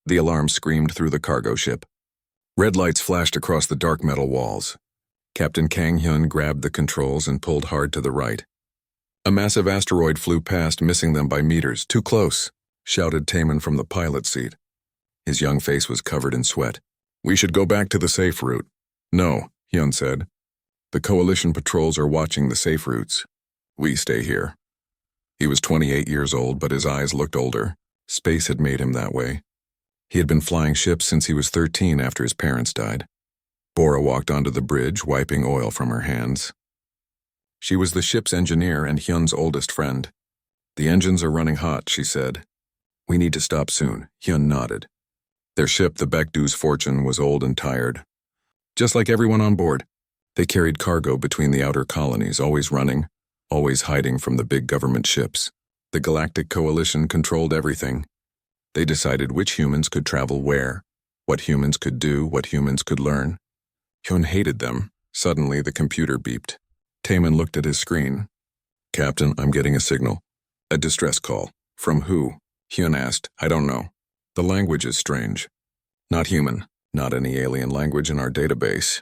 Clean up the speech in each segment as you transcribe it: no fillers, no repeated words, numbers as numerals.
The alarm screamed through the cargo ship. Red lights flashed across the dark metal walls. Captain Kang Hyun grabbed the controls and pulled hard to the right. A massive asteroid flew past, missing them by meters. "Too close," shouted Taemin from the pilot's seat. His young face was covered in sweat. "We should go back to the safe route." "No," Hyun said. "The coalition patrols are watching the safe routes. We stay here." He was 28 years old, but his eyes looked older. Space had made him that way. He had been flying ships since he was 13 after his parents died. Bora walked onto the bridge, wiping oil from her hands. She was the ship's engineer and Hyun's oldest friend. "The engines are running hot," she said. "We need to stop soon." Hyun nodded. Their ship, the Baekdu's Fortune, was old and tired. Just like everyone on board, they carried cargo between the outer colonies, always running, always hiding from the big government ships. The Galactic Coalition controlled everything. They decided which humans could travel where, what humans could do, what humans could learn. Hyun hated them. Suddenly, the computer beeped. Taemin looked at his screen. "Captain, I'm getting a signal." "A distress call." "From who?" Hyun asked. "I don't know. The language is strange." "Not human. Not any alien language in our database."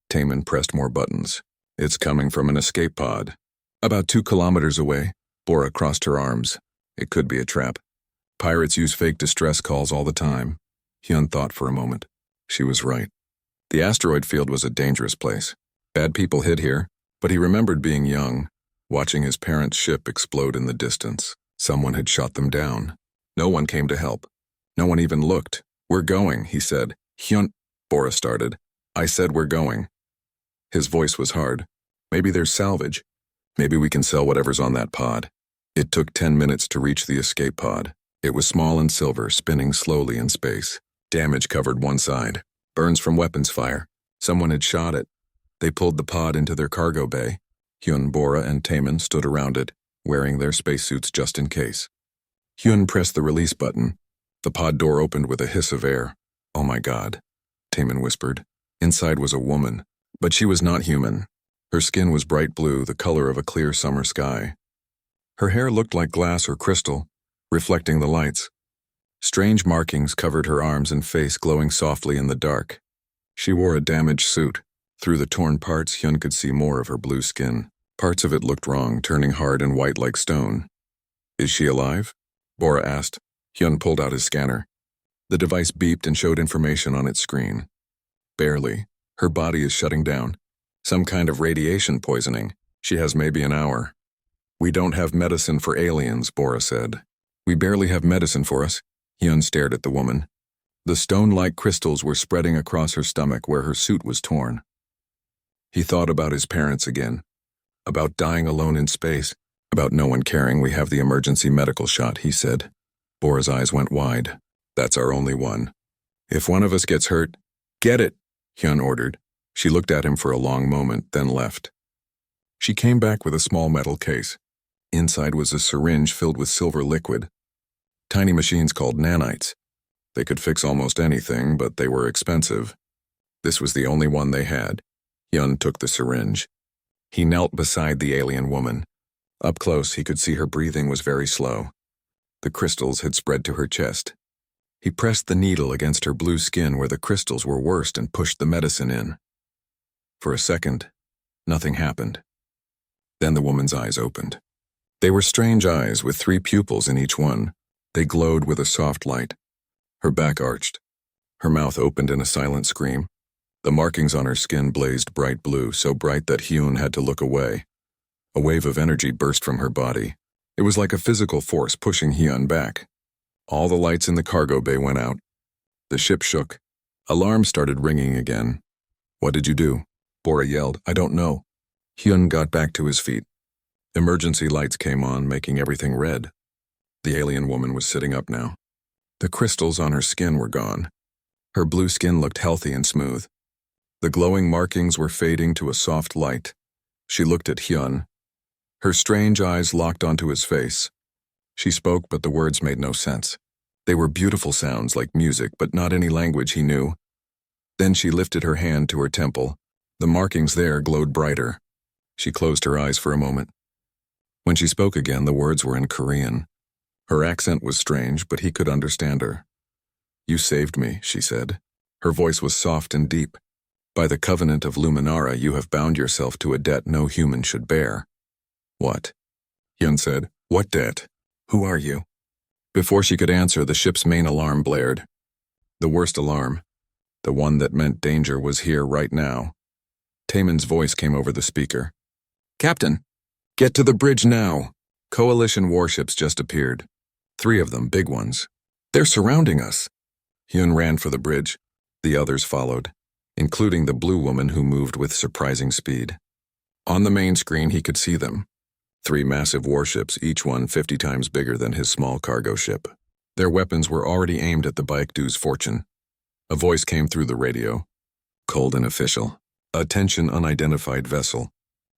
Taemin pressed more buttons. "It's coming from an escape pod." "About 2 kilometers away." Bora crossed her arms. It could be a trap. Pirates use fake distress calls all the time. Hyun thought for a moment. She was right. The asteroid field was a dangerous place. Bad people hid here, but he remembered being young, watching his parents' ship explode in the distance. Someone had shot them down. No one came to help. No one even looked. "We're going," he said. "Hyun," Bora started. "I said we're going." His voice was hard. "Maybe there's salvage. Maybe we can sell whatever's on that pod." It took 10 minutes to reach the escape pod. It was small and silver, spinning slowly in space. Damage covered one side. Burns from weapons fire. Someone had shot it. They pulled the pod into their cargo bay. Hyun, Bora, and Taemin stood around it, wearing their spacesuits just in case. Hyun pressed the release button. The pod door opened with a hiss of air. "Oh my God," Taemin whispered. Inside was a woman, but she was not human. Her skin was bright blue, the color of a clear summer sky. Her hair looked like glass or crystal, reflecting the lights. Strange markings covered her arms and face, glowing softly in the dark. She wore a damaged suit. Through the torn parts, Hyun could see more of her blue skin. Parts of it looked wrong, turning hard and white like stone. "Is she alive?" Bora asked. Hyun pulled out his scanner. The device beeped and showed information on its screen. "Barely. Her body is shutting down. Some kind of radiation poisoning. She has maybe an hour." "We don't have medicine for aliens," Bora said. "We barely have medicine for us." Hyun stared at the woman. The stone-like crystals were spreading across her stomach where her suit was torn. He thought about his parents again. About dying alone in space. About no one caring. "We have the emergency medical shot," he said. Bora's eyes went wide. "That's our only one. If one of us gets hurt..." "Get it," Hyun ordered. She looked at him for a long moment, then left. She came back with a small metal case. Inside was a syringe filled with silver liquid. Tiny machines called nanites. They could fix almost anything, but they were expensive. This was the only one they had. Hyun took the syringe. He knelt beside the alien woman. Up close, he could see her breathing was very slow. The crystals had spread to her chest. He pressed the needle against her blue skin where the crystals were worst and pushed the medicine in. For a second, nothing happened. Then the woman's eyes opened. They were strange eyes with 3 pupils in each one. They glowed with a soft light. Her back arched. Her mouth opened in a silent scream. The markings on her skin blazed bright blue, so bright that Hyun had to look away. A wave of energy burst from her body. It was like a physical force pushing Hyun back. All the lights in the cargo bay went out. The ship shook. Alarms started ringing again. "What did you do?" Bora yelled. "I don't know." Hyun got back to his feet. Emergency lights came on, making everything red. The alien woman was sitting up now. The crystals on her skin were gone. Her blue skin looked healthy and smooth. The glowing markings were fading to a soft light. She looked at Hyun. Her strange eyes locked onto his face. She spoke, but the words made no sense. They were beautiful sounds like music, but not any language he knew. Then she lifted her hand to her temple. The markings there glowed brighter. She closed her eyes for a moment. When she spoke again, the words were in Korean. Her accent was strange, but he could understand her. You saved me, she said. Her voice was soft and deep. By the covenant of Luminara, you have bound yourself to a debt no human should bear. What? Hyun said. What debt? Who are you? Before she could answer, the ship's main alarm blared. The worst alarm. The one that meant danger was here right now. Taemin's voice came over the speaker. Captain, get to the bridge now. Coalition warships just appeared. 3 of them, big ones. They're surrounding us. Hyun ran for the bridge. The others followed, including the blue woman who moved with surprising speed. On the main screen, he could see them. 3 massive warships, each one 50 times bigger than his small cargo ship. Their weapons were already aimed at the Baekdu's fortune. A voice came through the radio. Cold and official. Attention, unidentified vessel.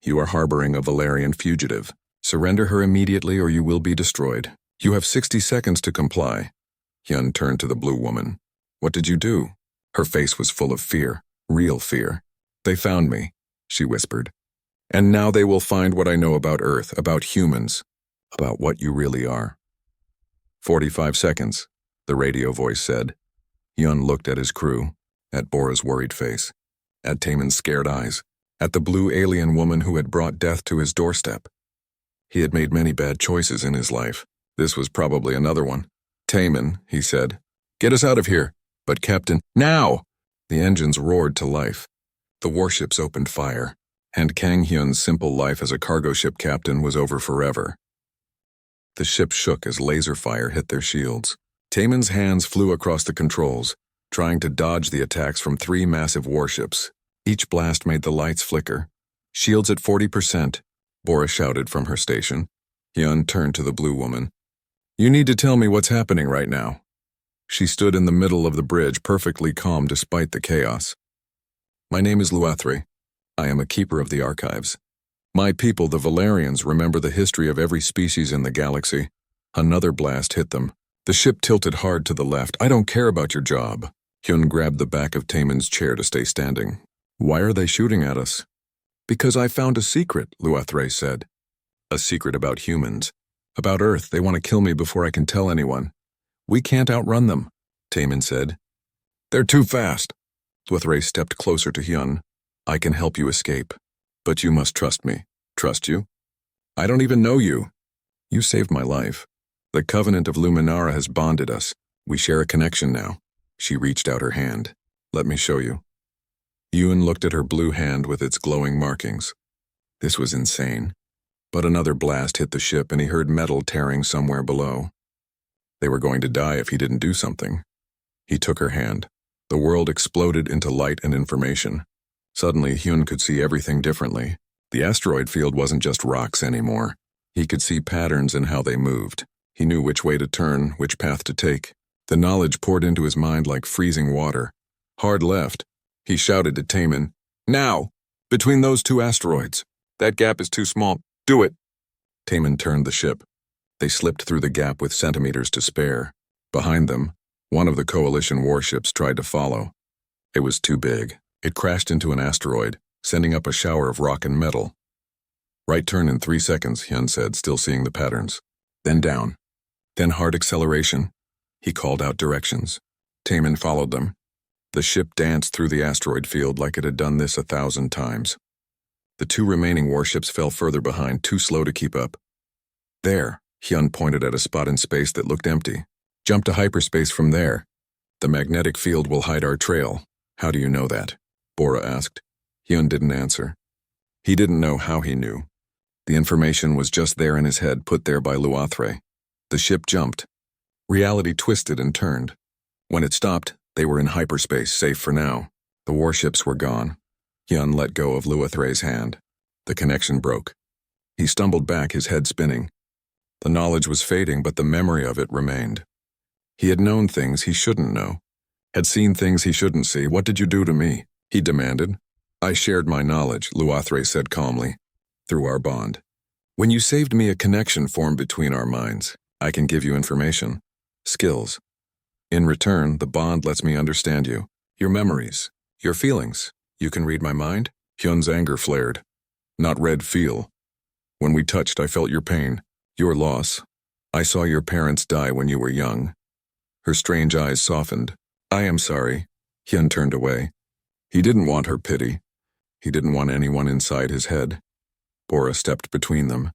You are harboring a Valerian fugitive. Surrender her immediately or you will be destroyed. You have 60 seconds to comply. Hyun turned to the blue woman. What did you do? Her face was full of fear, real fear. They found me, she whispered. And now they will find what I know about Earth, about humans, about what you really are. 45 seconds, the radio voice said. Hyun looked at his crew, at Bora's worried face, at Taemin's scared eyes, at the blue alien woman who had brought death to his doorstep. He had made many bad choices in his life. This was probably another one. Taemin, he said, get us out of here. But Captain, now! The engines roared to life. The warships opened fire, and Kang Hyun's simple life as a cargo ship captain was over forever. The ship shook as laser fire hit their shields. Taemin's hands flew across the controls, trying to dodge the attacks from 3 massive warships. Each blast made the lights flicker. Shields at 40%, Bora shouted from her station. Hyun turned to the blue woman. You need to tell me what's happening right now. She stood in the middle of the bridge, perfectly calm despite the chaos. My name is Luathre. I am a keeper of the archives. My people, the Valerians, remember the history of every species in the galaxy. Another blast hit them. The ship tilted hard to the left. I don't care about your job. Hyun grabbed the back of Taemin's chair to stay standing. Why are they shooting at us? Because I found a secret, Luathre said. A secret about humans. About Earth. They want to kill me before I can tell anyone. We can't outrun them, Taemin said. They're too fast. Luathre stepped closer to Hyun. I can help you escape. But you must trust me. Trust you? I don't even know you. You saved my life. The covenant of Luminara has bonded us. We share a connection now. She reached out her hand. Let me show you. Ewan looked at her blue hand with its glowing markings. This was insane. But another blast hit the ship and he heard metal tearing somewhere below. They were going to die if he didn't do something. He took her hand. The world exploded into light and information. Suddenly, Hyun could see everything differently. The asteroid field wasn't just rocks anymore. He could see patterns in how they moved. He knew which way to turn, which path to take. The knowledge poured into his mind like freezing water. Hard left. He shouted to Taemin, Now! Between those 2 asteroids. That gap is too small. Do it! Taemin turned the ship. They slipped through the gap with centimeters to spare. Behind them, one of the Coalition warships tried to follow. It was too big. It crashed into an asteroid, sending up a shower of rock and metal. Right turn in 3 seconds, Hyun said, still seeing the patterns. Then down. Then hard acceleration. He called out directions. Taemin followed them. The ship danced through the asteroid field like it had done this 1,000 times. The 2 remaining warships fell further behind, too slow to keep up. There, Hyun pointed at a spot in space that looked empty. Jump to hyperspace from there. The magnetic field will hide our trail. How do you know that? Bora asked. Hyun didn't answer. He didn't know how he knew. The information was just there in his head, put there by Luathre. The ship jumped. Reality twisted and turned. When it stopped, they were in hyperspace, safe for now. The warships were gone. Hyun let go of Luathre's hand. The connection broke. He stumbled back, his head spinning. The knowledge was fading, but the memory of it remained. He had known things he shouldn't know. Had seen things he shouldn't see. What did you do to me? He demanded. I shared my knowledge, Luathre said calmly, through our bond. When you saved me, a connection formed between our minds. I can give you information, skills. In return, the bond lets me understand you, your memories, your feelings. You can read my mind? Hyun's anger flared. Not read, feel. When we touched, I felt your pain, your loss. I saw your parents die when you were young. Her strange eyes softened. I am sorry. Hyun turned away. He didn't want her pity. He didn't want anyone inside his head. Bora stepped between them.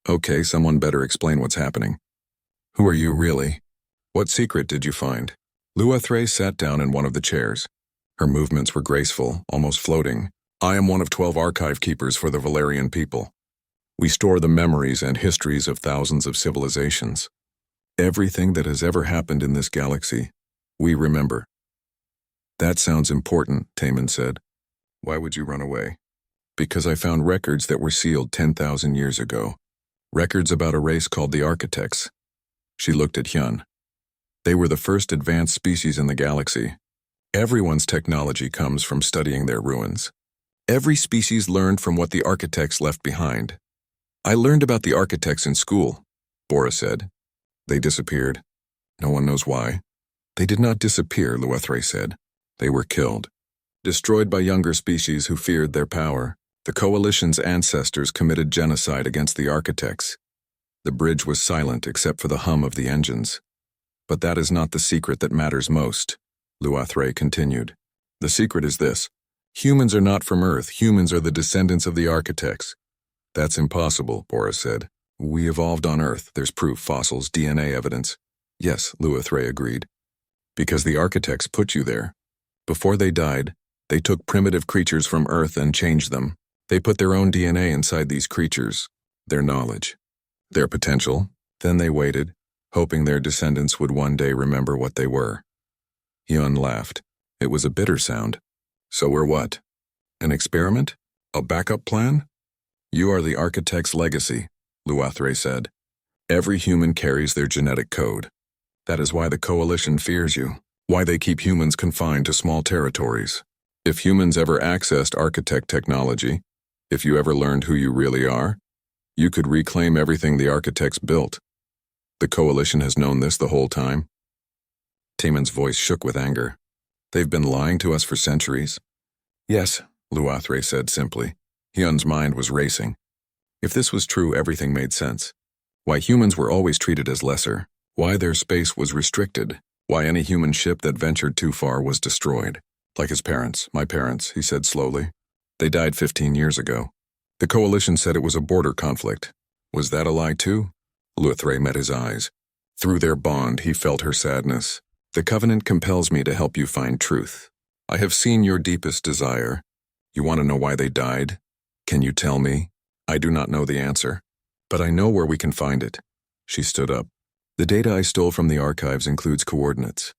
Okay, someone better explain what's happening. Who are you, really? What secret did you find? Luathray sat down in one of the chairs. Her movements were graceful, almost floating. I am one of 12 archive keepers for the Valerian people. We store the memories and histories of thousands of civilizations. Everything that has ever happened in this galaxy, we remember. That sounds important, Taman said. Why would you run away? Because I found records that were sealed 10,000 years ago. Records about a race called the Architects. She looked at Hyun. They were the first advanced species in the galaxy. Everyone's technology comes from studying their ruins. Every species learned from what the Architects left behind. I learned about the Architects in school, Bora said. They disappeared. No one knows why. They did not disappear, Luathray said. They were killed. Destroyed by younger species who feared their power. The Coalition's ancestors committed genocide against the Architects. The bridge was silent except for the hum of the engines. But that is not the secret that matters most, Luathray continued. The secret is this. Humans are not from Earth. Humans are the descendants of the Architects. That's impossible, Bora said. We evolved on Earth. There's proof, fossils, DNA evidence. Yes, Luathray agreed. Because the Architects put you there. Before they died, they took primitive creatures from Earth and changed them. They put their own DNA inside these creatures, their knowledge, their potential. Then they waited, hoping their descendants would one day remember what they were. Hyun laughed. It was a bitter sound. So we're what? An experiment? A backup plan? You are the Architect's legacy, Luathray said. Every human carries their genetic code. That is why the Coalition fears you, why they keep humans confined to small territories. If humans ever accessed Architect technology, if you ever learned who you really are, you could reclaim everything the Architects built. The Coalition has known this the whole time. Taman's voice shook with anger. They've been lying to us for centuries. Yes, Luathray said simply. Hyun's mind was racing. If this was true, everything made sense. Why humans were always treated as lesser, why their space was restricted, why any human ship that ventured too far was destroyed. Like his parents, my parents, he said slowly. They died 15 years ago. The Coalition said it was a border conflict. Was that a lie too? Luathray met his eyes. Through their bond, he felt her sadness. The Covenant compels me to help you find truth. I have seen your deepest desire. You want to know why they died? Can you tell me? I do not know the answer, but I know where we can find it. She stood up. The data I stole from the archives includes coordinates.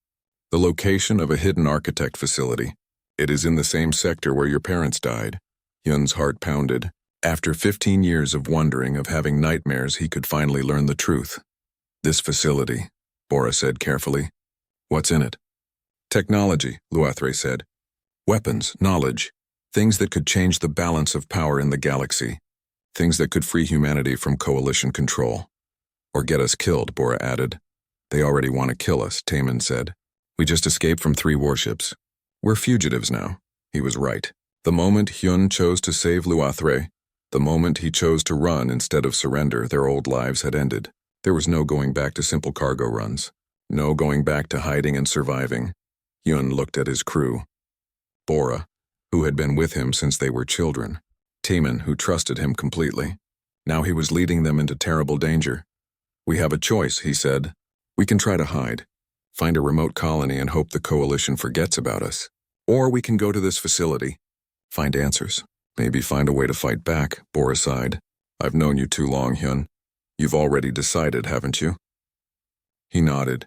The location of a hidden Architect facility. It is in the same sector where your parents died. Hyun's heart pounded. After 15 years of wondering, of having nightmares, he could finally learn the truth. This facility, Bora said carefully. What's in it? Technology, Luathray said. Weapons, knowledge. Things that could change the balance of power in the galaxy. Things that could free humanity from Coalition control. Or get us killed, Bora added. They already want to kill us, Taman said. We just escaped from 3 warships. We're fugitives now. He was right. The moment Hyun chose to save Luathray, the moment he chose to run instead of surrender, their old lives had ended. There was no going back to simple cargo runs. No going back to hiding and surviving. Hyun looked at his crew. Bora, who had been with him since they were children. Taman, who trusted him completely. Now he was leading them into terrible danger. We have a choice, he said. We can try to hide. Find a remote colony and hope the Coalition forgets about us. Or we can go to this facility. Find answers. Maybe find a way to fight back, Bora sighed. I've known you too long, Hyun. You've already decided, haven't you? He nodded.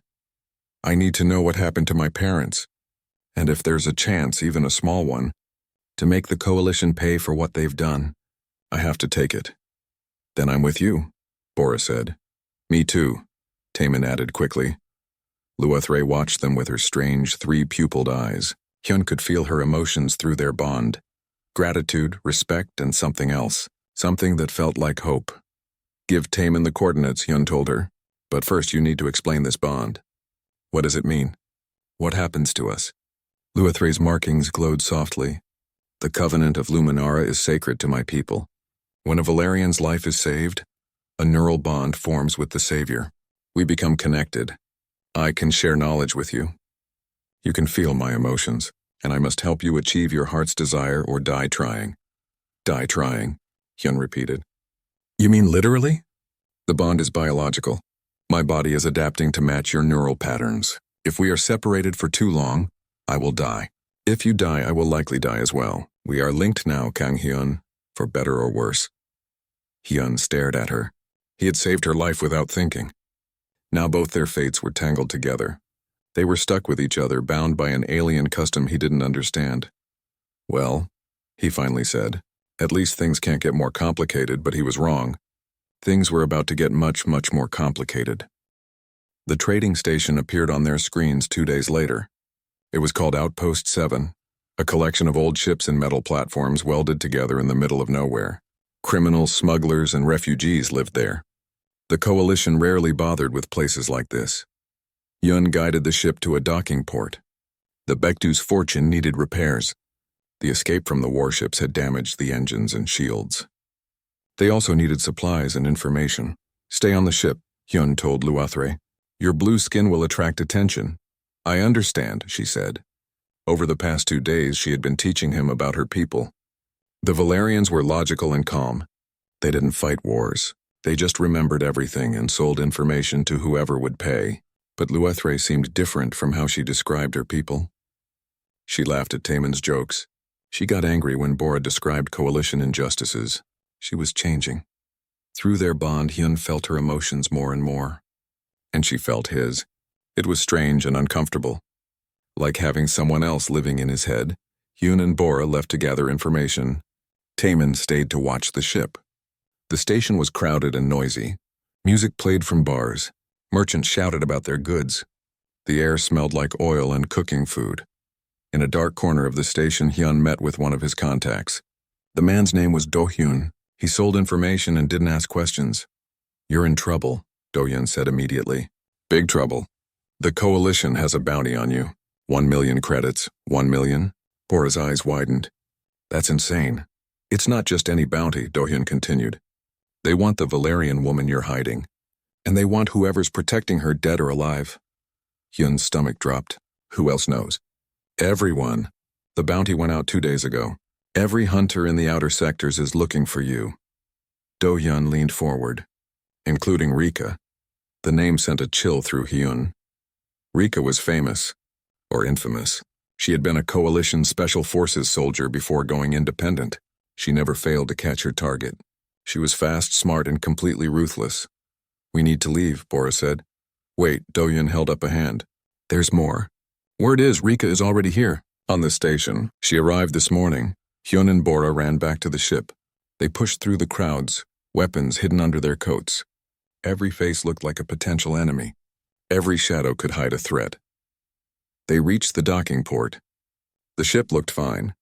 I need to know what happened to my parents. And if there's a chance, even a small one, to make the Coalition pay for what they've done, I have to take it. Then I'm with you, Bora said. Me too, Taman added quickly. Luathray watched them with her strange 3-pupiled eyes. Hyun could feel her emotions through their bond. Gratitude, respect, and something else. Something that felt like hope. Give Taman the coordinates, Hyun told her. But first you need to explain this bond. What does it mean? What happens to us? Luathray's markings glowed softly. The Covenant of Luminara is sacred to my people. When a Valerian's life is saved, a neural bond forms with the Savior. We become connected. I can share knowledge with you. You can feel my emotions, and I must help you achieve your heart's desire or die trying. Die trying, Hyun repeated. You mean literally? The bond is biological. My body is adapting to match your neural patterns. If we are separated for too long, I will die. If you die, I will likely die as well. We are linked now, Kang Hyun, for better or worse. Hyun stared at her. He had saved her life without thinking. Now both their fates were tangled together. They were stuck with each other, bound by an alien custom he didn't understand. Well, he finally said, at least things can't get more complicated, but he was wrong. Things were about to get much, much more complicated. The trading station appeared on their screens 2 days later. It was called Outpost 7, a collection of old ships and metal platforms welded together in the middle of nowhere. Criminals, smugglers, and refugees lived there. The coalition rarely bothered with places like this. Yun guided the ship to a docking port. The Baekdu's fortune needed repairs. The escape from the warships had damaged the engines and shields. They also needed supplies and information. Stay on the ship, Hyun told Luothrae. Your blue skin will attract attention. I understand, she said. Over the past 2 days, she had been teaching him about her people. The Valerians were logical and calm. They didn't fight wars. They just remembered everything and sold information to whoever would pay. But Luothrae seemed different from how she described her people. She laughed at Taemin's jokes. She got angry when Bora described coalition injustices. She was changing. Through their bond, Hyun felt her emotions more and more. And she felt his. It was strange and uncomfortable. Like having someone else living in his head, Hyun and Bora left to gather information. Taemin stayed to watch the ship. The station was crowded and noisy. Music played from bars. Merchants shouted about their goods. The air smelled like oil and cooking food. In a dark corner of the station, Hyun met with one of his contacts. The man's name was Do-hyun. He sold information and didn't ask questions. You're in trouble, Do-hyun said immediately. Big trouble. The coalition has a bounty on you. 1 million credits. 1 million? Bora's eyes widened. That's insane. It's not just any bounty, Do-hyun continued. They want the Valerian woman you're hiding. And they want whoever's protecting her dead or alive. Hyun's stomach dropped. Who else knows? Everyone. The bounty went out 2 days ago. Every hunter in the outer sectors is looking for you. Do-hyun leaned forward. Including Rika. The name sent a chill through Hyun. Rika was famous. Or infamous. She had been a coalition special forces soldier before going independent. She never failed to catch her target. She was fast, smart, and completely ruthless. We need to leave, Bora said. Wait, Do-hyun held up a hand. There's more. Word is Rika is already here. On the station. She arrived this morning. Hyun and Bora ran back to the ship. They pushed through the crowds, weapons hidden under their coats. Every face looked like a potential enemy. Every shadow could hide a threat. They reached the docking port. The ship looked fine.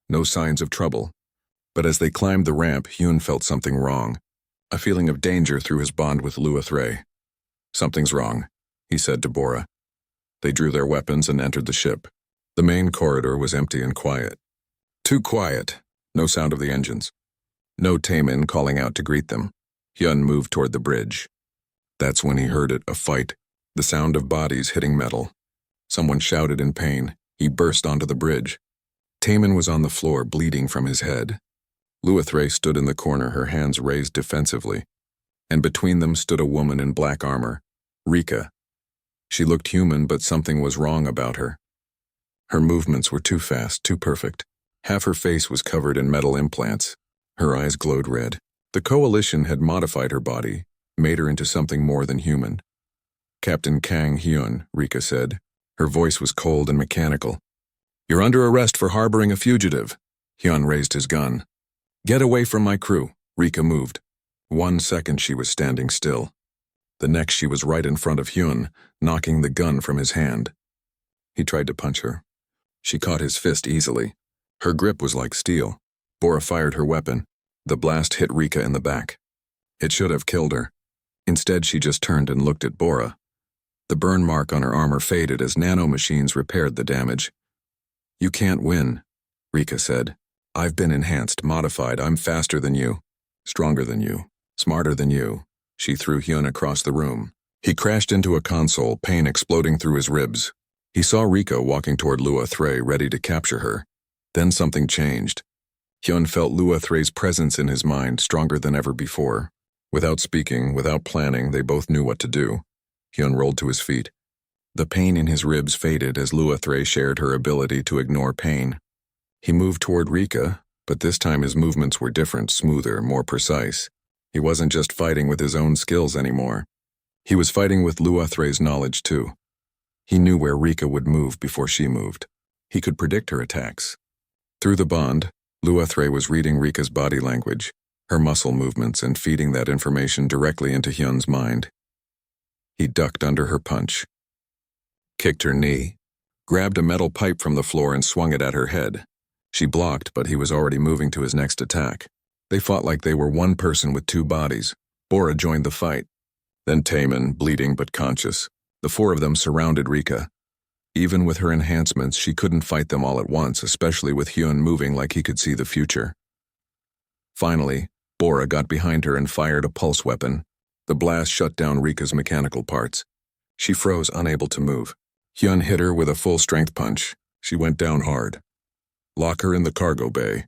No signs of trouble. But as they climbed the ramp, Hyun felt something wrong. A feeling of danger through his bond with Luothrae. Something's wrong, he said to Bora. They drew their weapons and entered the ship. The main corridor was empty and quiet. Too quiet. No sound of the engines. No Taemin calling out to greet them. Hyun moved toward the bridge. That's when he heard it, a fight. The sound of bodies hitting metal. Someone shouted in pain. He burst onto the bridge. Taemin was on the floor, bleeding from his head. Luothrae stood in the corner, her hands raised defensively. And between them stood a woman in black armor, Rika. She looked human, but something was wrong about her. Her movements were too fast, too perfect. Half her face was covered in metal implants. Her eyes glowed red. The coalition had modified her body, made her into something more than human. Captain Kang Hyun, Rika said. Her voice was cold and mechanical. You're under arrest for harboring a fugitive. Hyun raised his gun. Get away from my crew. Rika moved. 1 second she was standing still. The next she was right in front of Hyun, knocking the gun from his hand. He tried to punch her. She caught his fist easily. Her grip was like steel. Bora fired her weapon. The blast hit Rika in the back. It should have killed her. Instead, she just turned and looked at Bora. The burn mark on her armor faded as nanomachines repaired the damage. You can't win, Rika said. I've been enhanced, modified. I'm faster than you. Stronger than you. Smarter than you. She threw Hyun across the room. He crashed into a console, pain exploding through his ribs. He saw Rika walking toward Lua Thray, ready to capture her. Then something changed. Hyun felt Lua Thray's presence in his mind, stronger than ever before. Without speaking, without planning, they both knew what to do. Hyun rolled to his feet. The pain in his ribs faded as Lua Thray shared her ability to ignore pain. He moved toward Rika, but this time his movements were different, smoother, more precise. He wasn't just fighting with his own skills anymore. He was fighting with Lua Thray's knowledge too. He knew where Rika would move before she moved. He could predict her attacks. Through the bond, Lua Thray was reading Rika's body language, her muscle movements, and feeding that information directly into Hyun's mind. He ducked under her punch, kicked her knee, grabbed a metal pipe from the floor and swung it at her head. She blocked, but he was already moving to his next attack. They fought like they were one person with two bodies. Bora joined the fight. Then Taemin, bleeding but conscious. The four of them surrounded Rika. Even with her enhancements, she couldn't fight them all at once, especially with Hyun moving like he could see the future. Finally, Bora got behind her and fired a pulse weapon. The blast shut down Rika's mechanical parts. She froze, unable to move. Hyun hit her with a full-strength punch. She went down hard. "Lock her in the cargo bay,"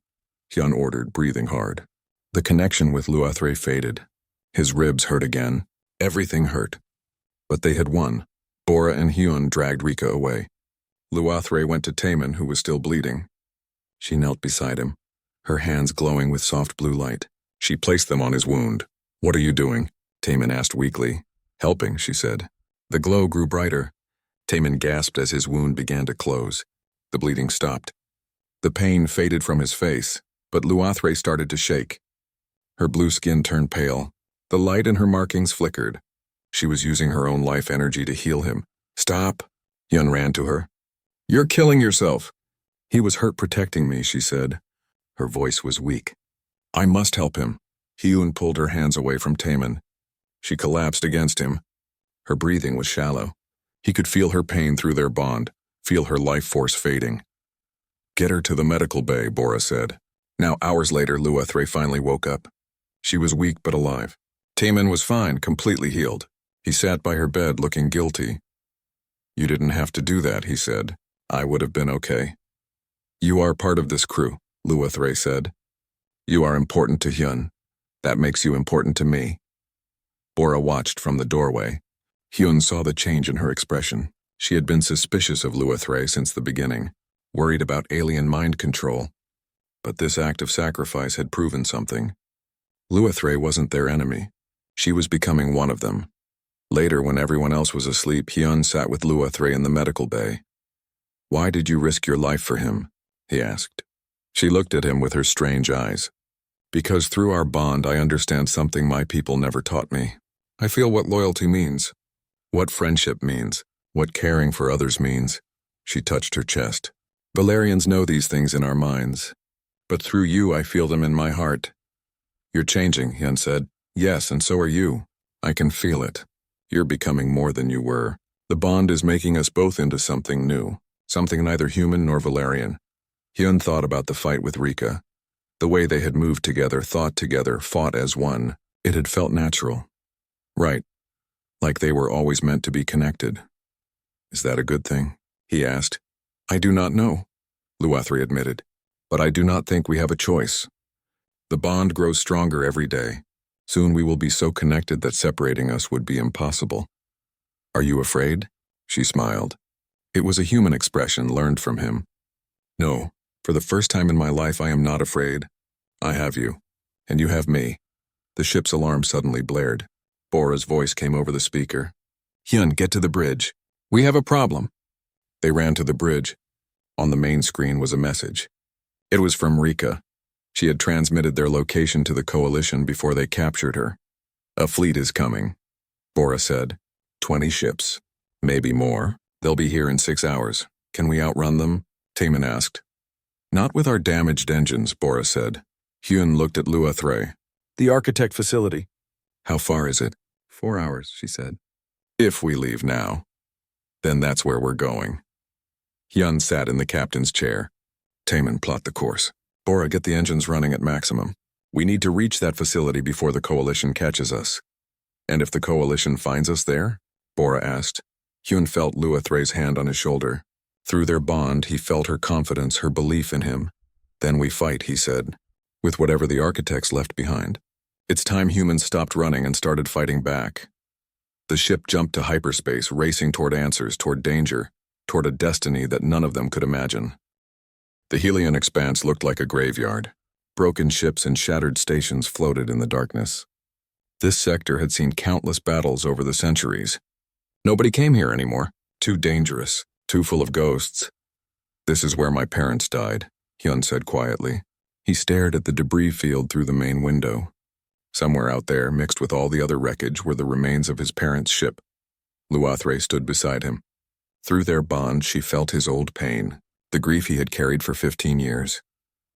Hyun ordered, breathing hard. The connection with Lua Thray faded. His ribs hurt again. Everything hurt. But they had won. Bora and Hyun dragged Rika away. Lua Thray went to Taemin, who was still bleeding. She knelt beside him, her hands glowing with soft blue light. She placed them on his wound. "What are you doing?" Taemin asked weakly. "Helping," she said. The glow grew brighter. Taemin gasped as his wound began to close. The bleeding stopped. The pain faded from his face, but Lua Thray started to shake. Her blue skin turned pale. The light in her markings flickered. She was using her own life energy to heal him. "Stop!" Hyun ran to her. "You're killing yourself." "He was hurt protecting me," she said. Her voice was weak. "I must help him." Hyun pulled her hands away from Taemin. She collapsed against him. Her breathing was shallow. He could feel her pain through their bond, feel her life force fading. "Get her to the medical bay," Bora said. Now, hours later, Lua Thray finally woke up. She was weak but alive. Taemin was fine, completely healed. He sat by her bed looking guilty. "You didn't have to do that," he said. "I would have been okay." "You are part of this crew," Lua Thray said. "You are important to Hyun. That makes you important to me." Bora watched from the doorway. Hyun saw the change in her expression. She had been suspicious of Lua Thray since the beginning, worried about alien mind control. But this act of sacrifice had proven something. Lua Thray wasn't their enemy. She was becoming one of them. Later, when everyone else was asleep, Hyun sat with Lua Thray in the medical bay. "Why did you risk your life for him?" he asked. She looked at him with her strange eyes. "Because through our bond, I understand something my people never taught me. I feel what loyalty means, what friendship means, what caring for others means." She touched her chest. "Valerians know these things in our minds. But through you, I feel them in my heart." "You're changing," Hyun said. "Yes, and so are you. I can feel it. You're becoming more than you were. The bond is making us both into something new, something neither human nor Valerian." Hyun thought about the fight with Rika. The way they had moved together, thought together, fought as one. It had felt natural. Right. Like they were always meant to be connected. "Is that a good thing?" he asked. "I do not know," Lua Thray admitted. "But I do not think we have a choice. The bond grows stronger every day. Soon we will be so connected that separating us would be impossible." "Are you afraid?" She smiled. It was a human expression learned from him. "No, for the first time in my life I am not afraid. I have you, and you have me." The ship's alarm suddenly blared. Bora's voice came over the speaker. "Hyun, get to the bridge. We have a problem." They ran to the bridge. On the main screen was a message. It was from Rika. She had transmitted their location to the coalition before they captured her. "A fleet is coming," Bora said. 20 ships. Maybe more. They'll be here in 6 hours. Can we outrun them?" Taemin asked. "Not with our damaged engines," Bora said. Hyun looked at Lua Thray. "The architect facility." "How far is it?" 4 hours, she said. "If we leave now, then that's where we're going." Hyun sat in the captain's chair. Taemin, plot the course. Bora, get the engines running at maximum. We need to reach that facility before the coalition catches us. "And if the coalition finds us there?" Bora asked. Hyun felt Luathray's hand on his shoulder. Through their bond, he felt her confidence, her belief in him. Then we fight, he said, with whatever the architects left behind. It's time humans stopped running and started fighting back. The ship jumped to hyperspace, racing toward answers, toward danger, toward a destiny that none of them could imagine. The Helion expanse looked like a graveyard. Broken ships and shattered stations floated in the darkness. This sector had seen countless battles over the centuries. Nobody came here anymore. Too dangerous, too full of ghosts. This is where my parents died, Hyun said quietly. He stared at the debris field through the main window. Somewhere out there, mixed with all the other wreckage, were the remains of his parents' ship. Luathray stood beside him. Through their bond, she felt his old pain, the grief he had carried for 15 years.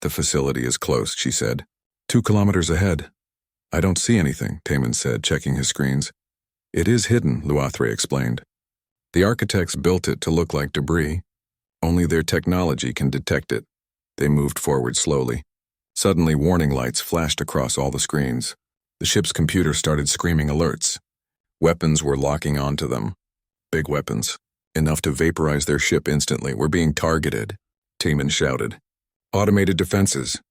The facility is close, she said. 2 kilometers ahead. I don't see anything, Taman said, checking his screens. It is hidden, Luathray explained. The architects built it to look like debris. Only their technology can detect it. They moved forward slowly. Suddenly, warning lights flashed across all the screens. The ship's computer started screaming alerts. Weapons were locking onto them. Big weapons. Enough to vaporize their ship instantly. We're being targeted, Taman shouted. Automated defenses.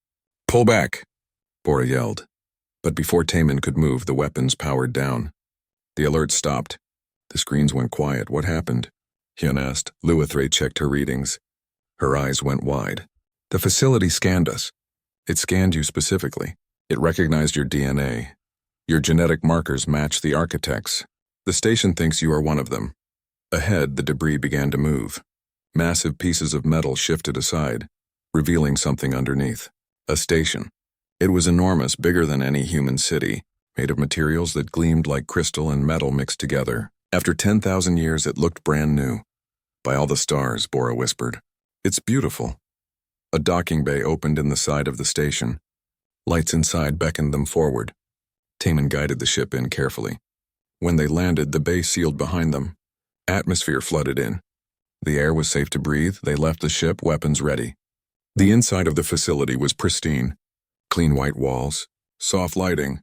Pull back, Bora yelled. But before Taman could move, the weapons powered down. The alert stopped. The screens went quiet. What happened? Hyun asked. Luathray checked her readings. Her eyes went wide. The facility scanned us. It scanned you specifically. It recognized your DNA. Your genetic markers match the architects. The station thinks you are one of them. Ahead, the debris began to move. Massive pieces of metal shifted aside, revealing something underneath. A station. It was enormous, bigger than any human city, made of materials that gleamed like crystal and metal mixed together. After 10,000 years, it looked brand new. By all the stars, Bora whispered. It's beautiful. A docking bay opened in the side of the station. Lights inside beckoned them forward. Taman guided the ship in carefully. When they landed, the bay sealed behind them. Atmosphere flooded in. The air was safe to breathe. They left the ship, weapons ready. The inside of the facility was pristine. Clean white walls, soft lighting.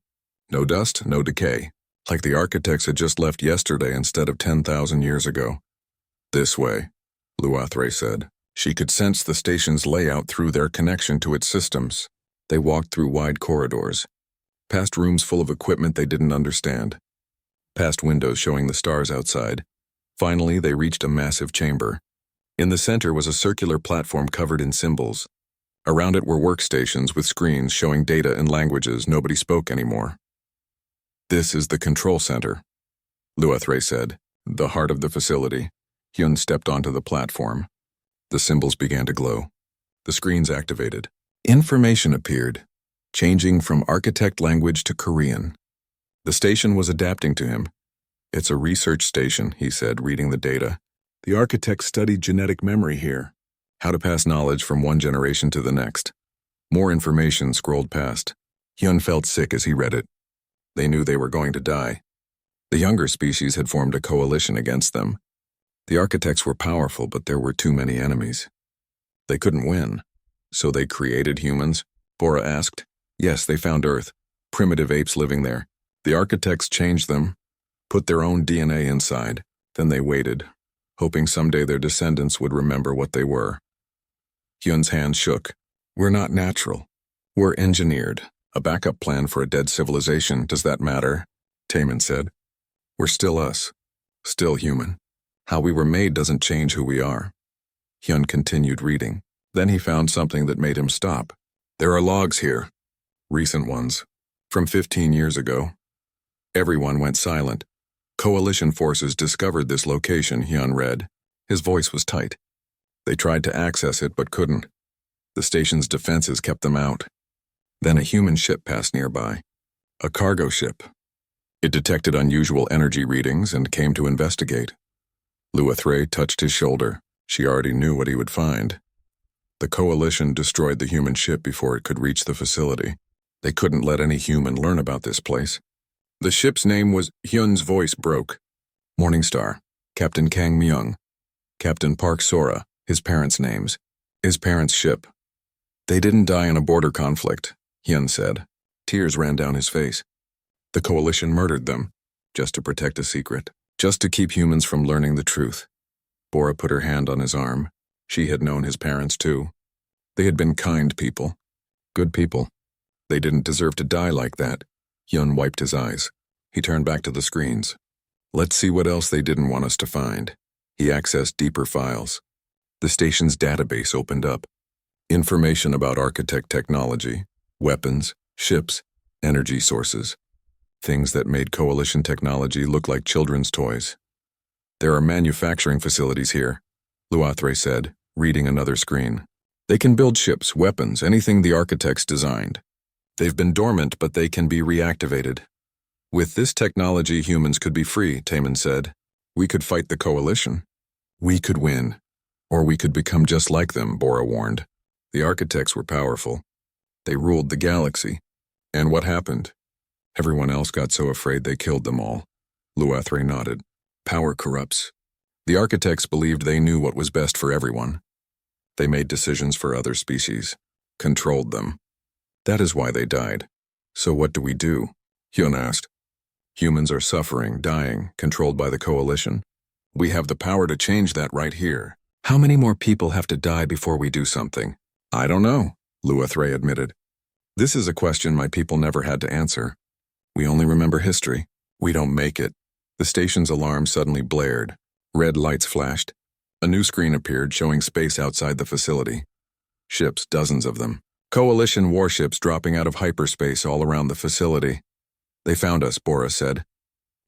No dust, no decay. Like the architects had just left yesterday instead of 10,000 years ago. This way, Luathray said. She could sense the station's layout through their connection to its systems. They walked through wide corridors, past rooms full of equipment they didn't understand, past windows showing the stars outside. Finally, they reached a massive chamber. In the center was a circular platform covered in symbols. Around it were workstations with screens showing data in languages nobody spoke anymore. This is the control center, Luathray said, the heart of the facility. Hyun stepped onto the platform. The symbols began to glow. The screens activated. Information appeared, changing from architect language to Korean. The station was adapting to him. It's a research station, he said, reading the data. The architects studied genetic memory here, how to pass knowledge from one generation to the next. More information scrolled past. Hyun felt sick as he read it. They knew they were going to die. The younger species had formed a coalition against them. The architects were powerful, but there were too many enemies. They couldn't win. So they created humans? Bora asked. Yes, they found Earth. Primitive apes living there. The architects changed them, put their own DNA inside. Then they waited, hoping someday their descendants would remember what they were. Hyun's hand shook. We're not natural. We're engineered. A backup plan for a dead civilization. Does that matter? Taman said. We're still us. Still human. How we were made doesn't change who we are. Hyun continued reading. Then he found something that made him stop. There are logs here. Recent ones. From 15 years ago. Everyone went silent. Coalition forces discovered this location, Hyun read. His voice was tight. They tried to access it but couldn't. The station's defenses kept them out. Then a human ship passed nearby. A cargo ship. It detected unusual energy readings and came to investigate. Luathray touched his shoulder. She already knew what he would find. The coalition destroyed the human ship before it could reach the facility. They couldn't let any human learn about this place. The ship's name was... Hyun's voice broke. Morningstar, Captain Kang Myung, Captain Park Sora, his parents' names, his parents' ship. They didn't die in a border conflict, Hyun said. Tears ran down his face. The coalition murdered them, just to protect a secret. just to keep humans from learning the truth. Bora put her hand on his arm. She had known his parents too. They had been kind people. Good people. They didn't deserve to die like that. Hyun wiped his eyes. He turned back to the screens. Let's see what else they didn't want us to find. He accessed deeper files. The station's database opened up. Information about architect technology, weapons, ships, energy sources. Things that made coalition technology look like children's toys. There are manufacturing facilities here, Luathre said, reading another screen. They can build ships, weapons, anything the architects designed. They've been dormant, but they can be reactivated. With this technology, humans could be free, Taman said. We could fight the coalition. We could win. Or we could become just like them, Bora warned. The architects were powerful. They ruled the galaxy. And what happened? Everyone else got so afraid they killed them all. Luathre nodded. Power corrupts. The architects believed they knew what was best for everyone. They made decisions for other species, controlled them. That is why they died. So what do we do? Hyun asked. Humans are suffering, dying, controlled by the coalition. We have the power to change that right here. How many more people have to die before we do something? I don't know, Luathre admitted. This is a question my people never had to answer. We only remember history. We don't make it. The station's alarm suddenly blared. Red lights flashed. A new screen appeared showing space outside the facility. Ships, dozens of them. Coalition warships dropping out of hyperspace all around the facility. They found us, Bora said.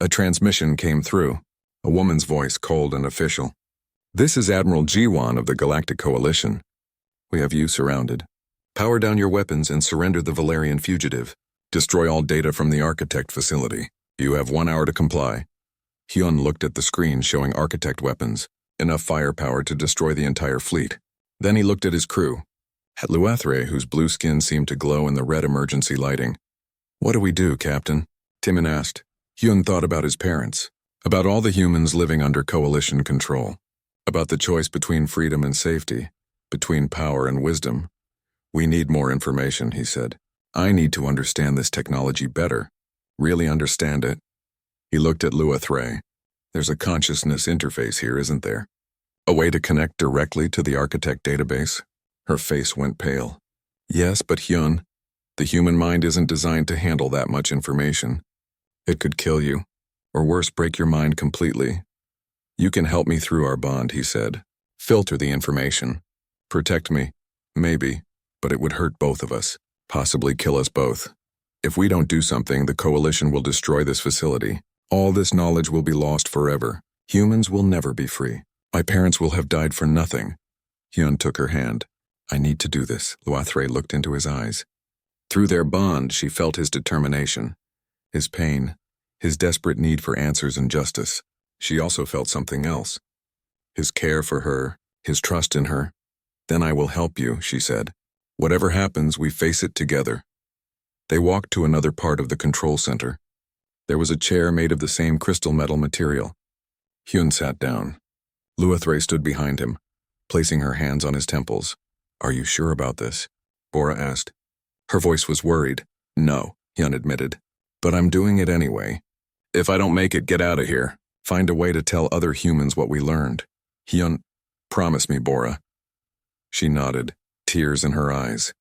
A transmission came through. A woman's voice, cold and official. This is Admiral Jiwan of the Galactic Coalition. We have you surrounded. Power down your weapons and surrender the Valerian fugitive. Destroy all data from the Architect facility. You have 1 hour to comply. Hyun looked at the screen showing Architect weapons, enough firepower to destroy the entire fleet. Then he looked at his crew. At Luathre, whose blue skin seemed to glow in the red emergency lighting. What do we do, Captain? Timon asked. Hyun thought about his parents, about all the humans living under coalition control, about the choice between freedom and safety, between power and wisdom. We need more information, he said. I need to understand this technology better, really understand it. He looked at Luathre. There's a consciousness interface here, isn't there? A way to connect directly to the Architect database? Her face went pale. Yes, but Hyun, the human mind isn't designed to handle that much information. It could kill you, or worse, break your mind completely. You can help me through our bond, he said. Filter the information. Protect me, maybe, but it would hurt both of us, possibly kill us both. If we don't do something, the coalition will destroy this facility. All this knowledge will be lost forever. Humans will never be free. My parents will have died for nothing. Hyun took her hand. I need to do this. Luathre looked into his eyes. Through their bond, she felt his determination, his pain, his desperate need for answers and justice. She also felt something else. His care for her, his trust in her. Then I will help you, she said. Whatever happens, we face it together. They walked to another part of the control center. There was a chair made of the same crystal metal material. Hyun sat down. Luathre stood behind him, placing her hands on his temples. Are you sure about this? Bora asked. Her voice was worried. No, Hyun admitted. But I'm doing it anyway. If I don't make it, get out of here. Find a way to tell other humans what we learned. Hyun, promise me, Bora. She nodded, tears in her eyes.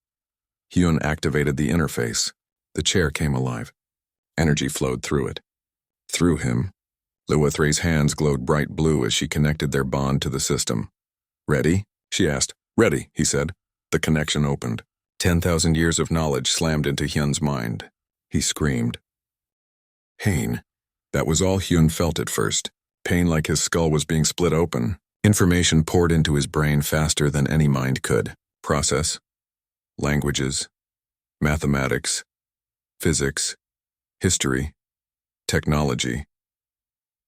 Hyun activated the interface. The chair came alive. Energy flowed through it. Through him. Luathre's hands glowed bright blue as she connected their bond to the system. Ready? She asked. Ready, he said. The connection opened. 10,000 years of knowledge slammed into Hyun's mind. He screamed. Pain. That was all Hyun felt at first. Pain like his skull was being split open. Information poured into his brain faster than any mind could. Process. Languages. Mathematics. Physics. History. Technology.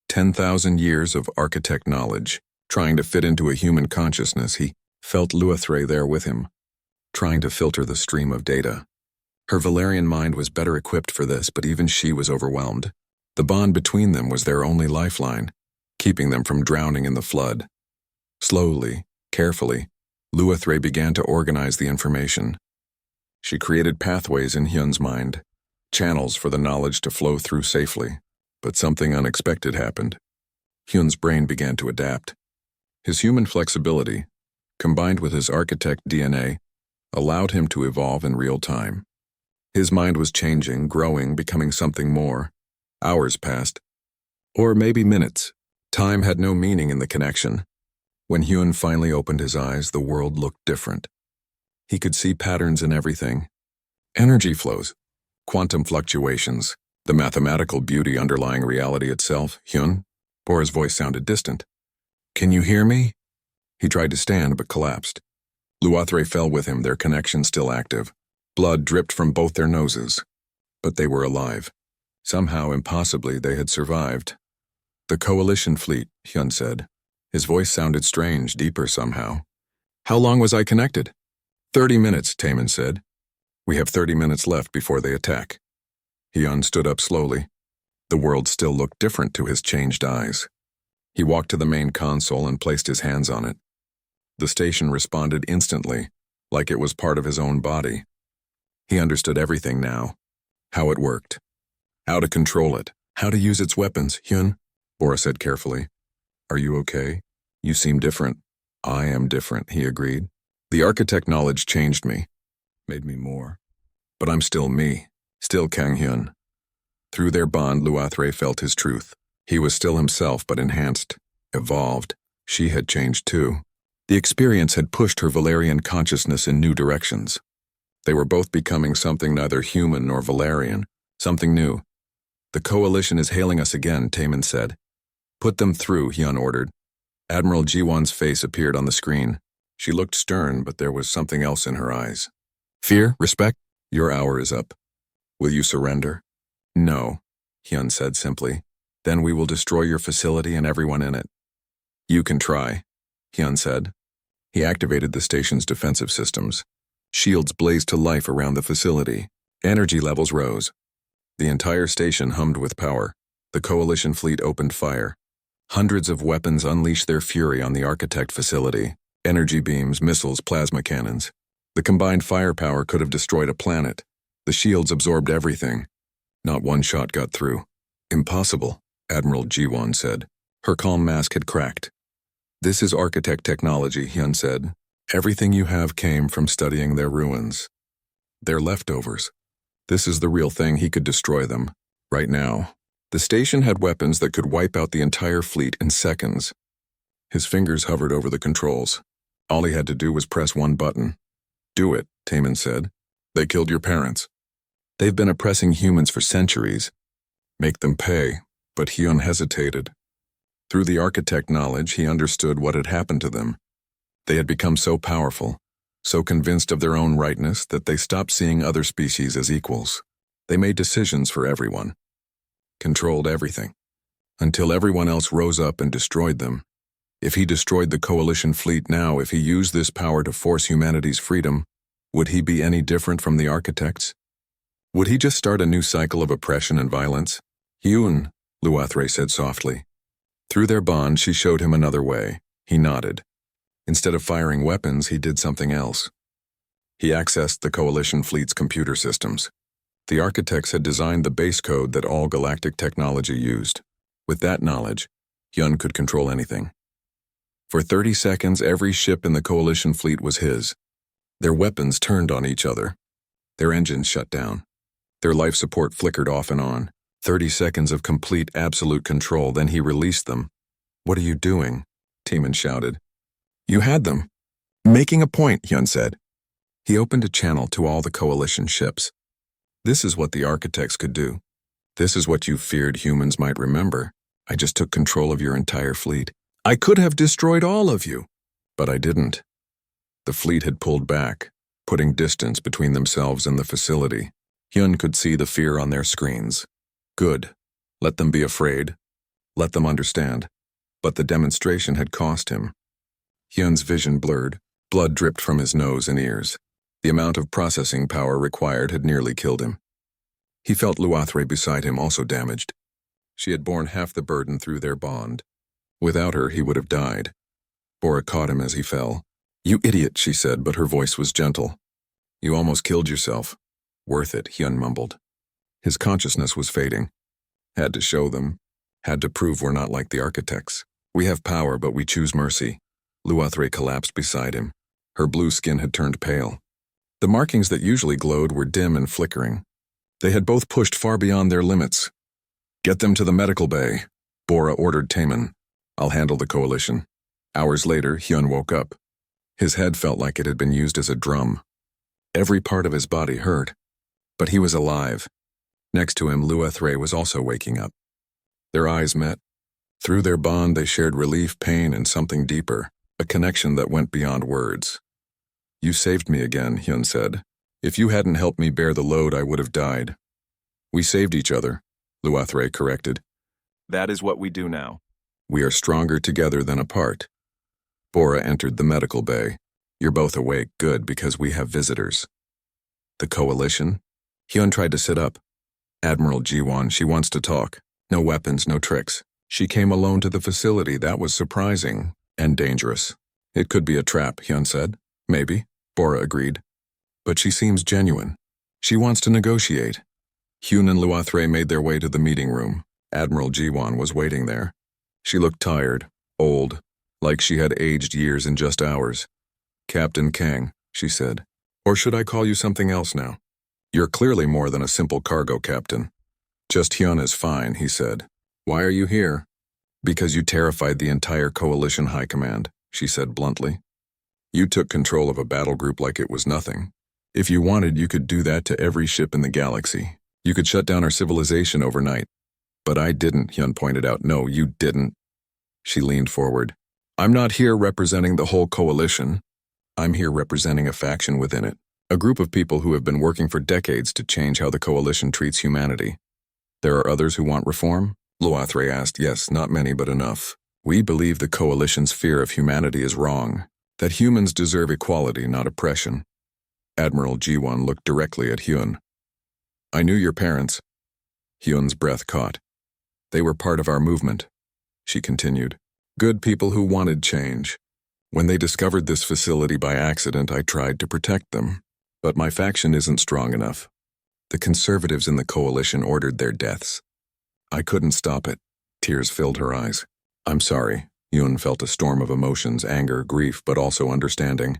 10,000 years of architect knowledge. Trying to fit into a human consciousness, he felt Luathre there with him, trying to filter the stream of data. Her Valerian mind was better equipped for this, but even she was overwhelmed. The bond between them was their only lifeline, keeping them from drowning in the flood. Slowly, carefully, Luathre began to organize the information. She created pathways in Hyun's mind, channels for the knowledge to flow through safely. But something unexpected happened. Hyun's brain began to adapt. His human flexibility, combined with his architect DNA, allowed him to evolve in real time. His mind was changing, growing, becoming something more. Hours passed. Or maybe minutes. Time had no meaning in the connection. When Hyun finally opened his eyes, the world looked different. He could see patterns in everything. Energy flows, quantum fluctuations, the mathematical beauty underlying reality itself. Hyun? Bora's voice sounded distant. Can you hear me? He tried to stand but collapsed. Luathre fell with him, their connection still active. Blood dripped from both their noses. But they were alive. Somehow, impossibly, they had survived. The Coalition fleet, Hyun said. His voice sounded strange, deeper somehow. How long was I connected? 30 minutes, Taemin said. We have 30 minutes left before they attack. Hyun stood up slowly. The world still looked different to his changed eyes. He walked to the main console and placed his hands on it. The station responded instantly, like it was part of his own body. He understood everything now. How it worked. How to control it. How to use its weapons. Hyun, Bora said carefully. Are you okay? You seem different. I am different, he agreed. The architect knowledge changed me. Made me more. But I'm still me. Still Kang Hyun. Through their bond, Luathre felt his truth. He was still himself, but enhanced, evolved. She had changed too. The experience had pushed her Valerian consciousness in new directions. They were both becoming something neither human nor Valerian, something new. The Coalition is hailing us again, Taemin said. Put them through, Hyun ordered. Admiral Jiwon's face appeared on the screen. She looked stern, but there was something else in her eyes. Fear? Respect? Your hour is up. Will you surrender? No, Hyun said simply. Then we will destroy your facility and everyone in it. You can try, Hyun said. He activated the station's defensive systems. Shields blazed to life around the facility. Energy levels rose. The entire station hummed with power. The Coalition fleet opened fire. Hundreds of weapons unleashed their fury on the Architect facility. Energy beams, missiles, plasma cannons. The combined firepower could have destroyed a planet. The shields absorbed everything. Not one shot got through. Impossible, Admiral Jiwon said. Her calm mask had cracked. This is Architect technology, Hyun said. Everything you have came from studying their ruins. Their leftovers. This is the real thing. He could destroy them. Right now. The station had weapons that could wipe out the entire fleet in seconds. His fingers hovered over the controls. All he had to do was press one button. Do it, Taemin said. They killed your parents. They've been oppressing humans for centuries. Make them pay. But Hyun hesitated. Through the Architect knowledge, he understood what had happened to them. They had become so powerful, so convinced of their own rightness that they stopped seeing other species as equals. They made decisions for everyone. Controlled everything. Until everyone else rose up and destroyed them. If he destroyed the Coalition fleet now, if he used this power to force humanity's freedom, would he be any different from the Architects? Would he just start a new cycle of oppression and violence? Hyun, Luathre said softly. Through their bond, she showed him another way. He nodded. Instead of firing weapons, he did something else. He accessed the Coalition fleet's computer systems. The Architects had designed the base code that all galactic technology used. With that knowledge, Hyun could control anything. For 30 seconds, every ship in the Coalition fleet was his. Their weapons turned on each other. Their engines shut down. Their life support flickered off and on. 30 seconds of complete, absolute control, then he released them. What are you doing? Taemin shouted. You had them. Making a point, Hyun said. He opened a channel to all the Coalition ships. This is what the Architects could do. This is what you feared humans might remember. I just took control of your entire fleet. I could have destroyed all of you. But I didn't. The fleet had pulled back, putting distance between themselves and the facility. Hyun could see the fear on their screens. Good. Let them be afraid. Let them understand. But the demonstration had cost him. Hyun's vision blurred. Blood dripped from his nose and ears. The amount of processing power required had nearly killed him. He felt Luathre beside him, also damaged. She had borne half the burden through their bond. Without her, he would have died. Bora caught him as he fell. You idiot, she said, but her voice was gentle. You almost killed yourself. Worth it, Hyun mumbled. His consciousness was fading. Had to show them. Had to prove we're not like the architects. We have power, but we choose mercy. Luathre collapsed beside him. Her blue skin had turned pale. The markings that usually glowed were dim and flickering. They had both pushed far beyond their limits. Get them to the medical bay, Bora ordered Taman. I'll handle the coalition. Hours later, Hyun woke up. His head felt like it had been used as a drum. Every part of his body hurt. But he was alive. Next to him, Luathre was also waking up. Their eyes met. Through their bond, they shared relief, pain, and something deeper, a connection that went beyond words. You saved me again, Hyun said. If you hadn't helped me bear the load, I would have died. We saved each other, Luathre corrected. That is what we do now. We are stronger together than apart. Bora entered the medical bay. You're both awake, good, because we have visitors. The coalition? Hyun tried to sit up. Admiral Jiwon, she wants to talk. No weapons, no tricks. She came alone to the facility. That was surprising and dangerous. It could be a trap, Hyun said. Maybe, Bora agreed. But she seems genuine. She wants to negotiate. Hyun and Luathre made their way to the meeting room. Admiral Jiwon was waiting there. She looked tired, old, like she had aged years in just hours. Captain Kang, she said. Or should I call you something else now? You're clearly more than a simple cargo captain. Just Hyun is fine, he said. Why are you here? Because you terrified the entire coalition high command, she said bluntly. You took control of a battle group like it was nothing. If you wanted, you could do that to every ship in the galaxy. You could shut down our civilization overnight. But I didn't, Hyun pointed out. No, you didn't. She leaned forward. I'm not here representing the whole coalition. I'm here representing a faction within it. A group of people who have been working for decades to change how the coalition treats humanity. There are others who want reform? Luathre asked. Yes, not many, but enough. We believe the coalition's fear of humanity is wrong. That humans deserve equality, not oppression. Admiral Jiwon looked directly at Hyun. I knew your parents. Hyun's breath caught. They were part of our movement, she continued. Good people who wanted change. When they discovered this facility by accident, I tried to protect them. But my faction isn't strong enough. The conservatives in the coalition ordered their deaths. I couldn't stop it. Tears filled her eyes. I'm sorry. Hyun felt a storm of emotions, anger, grief, but also understanding.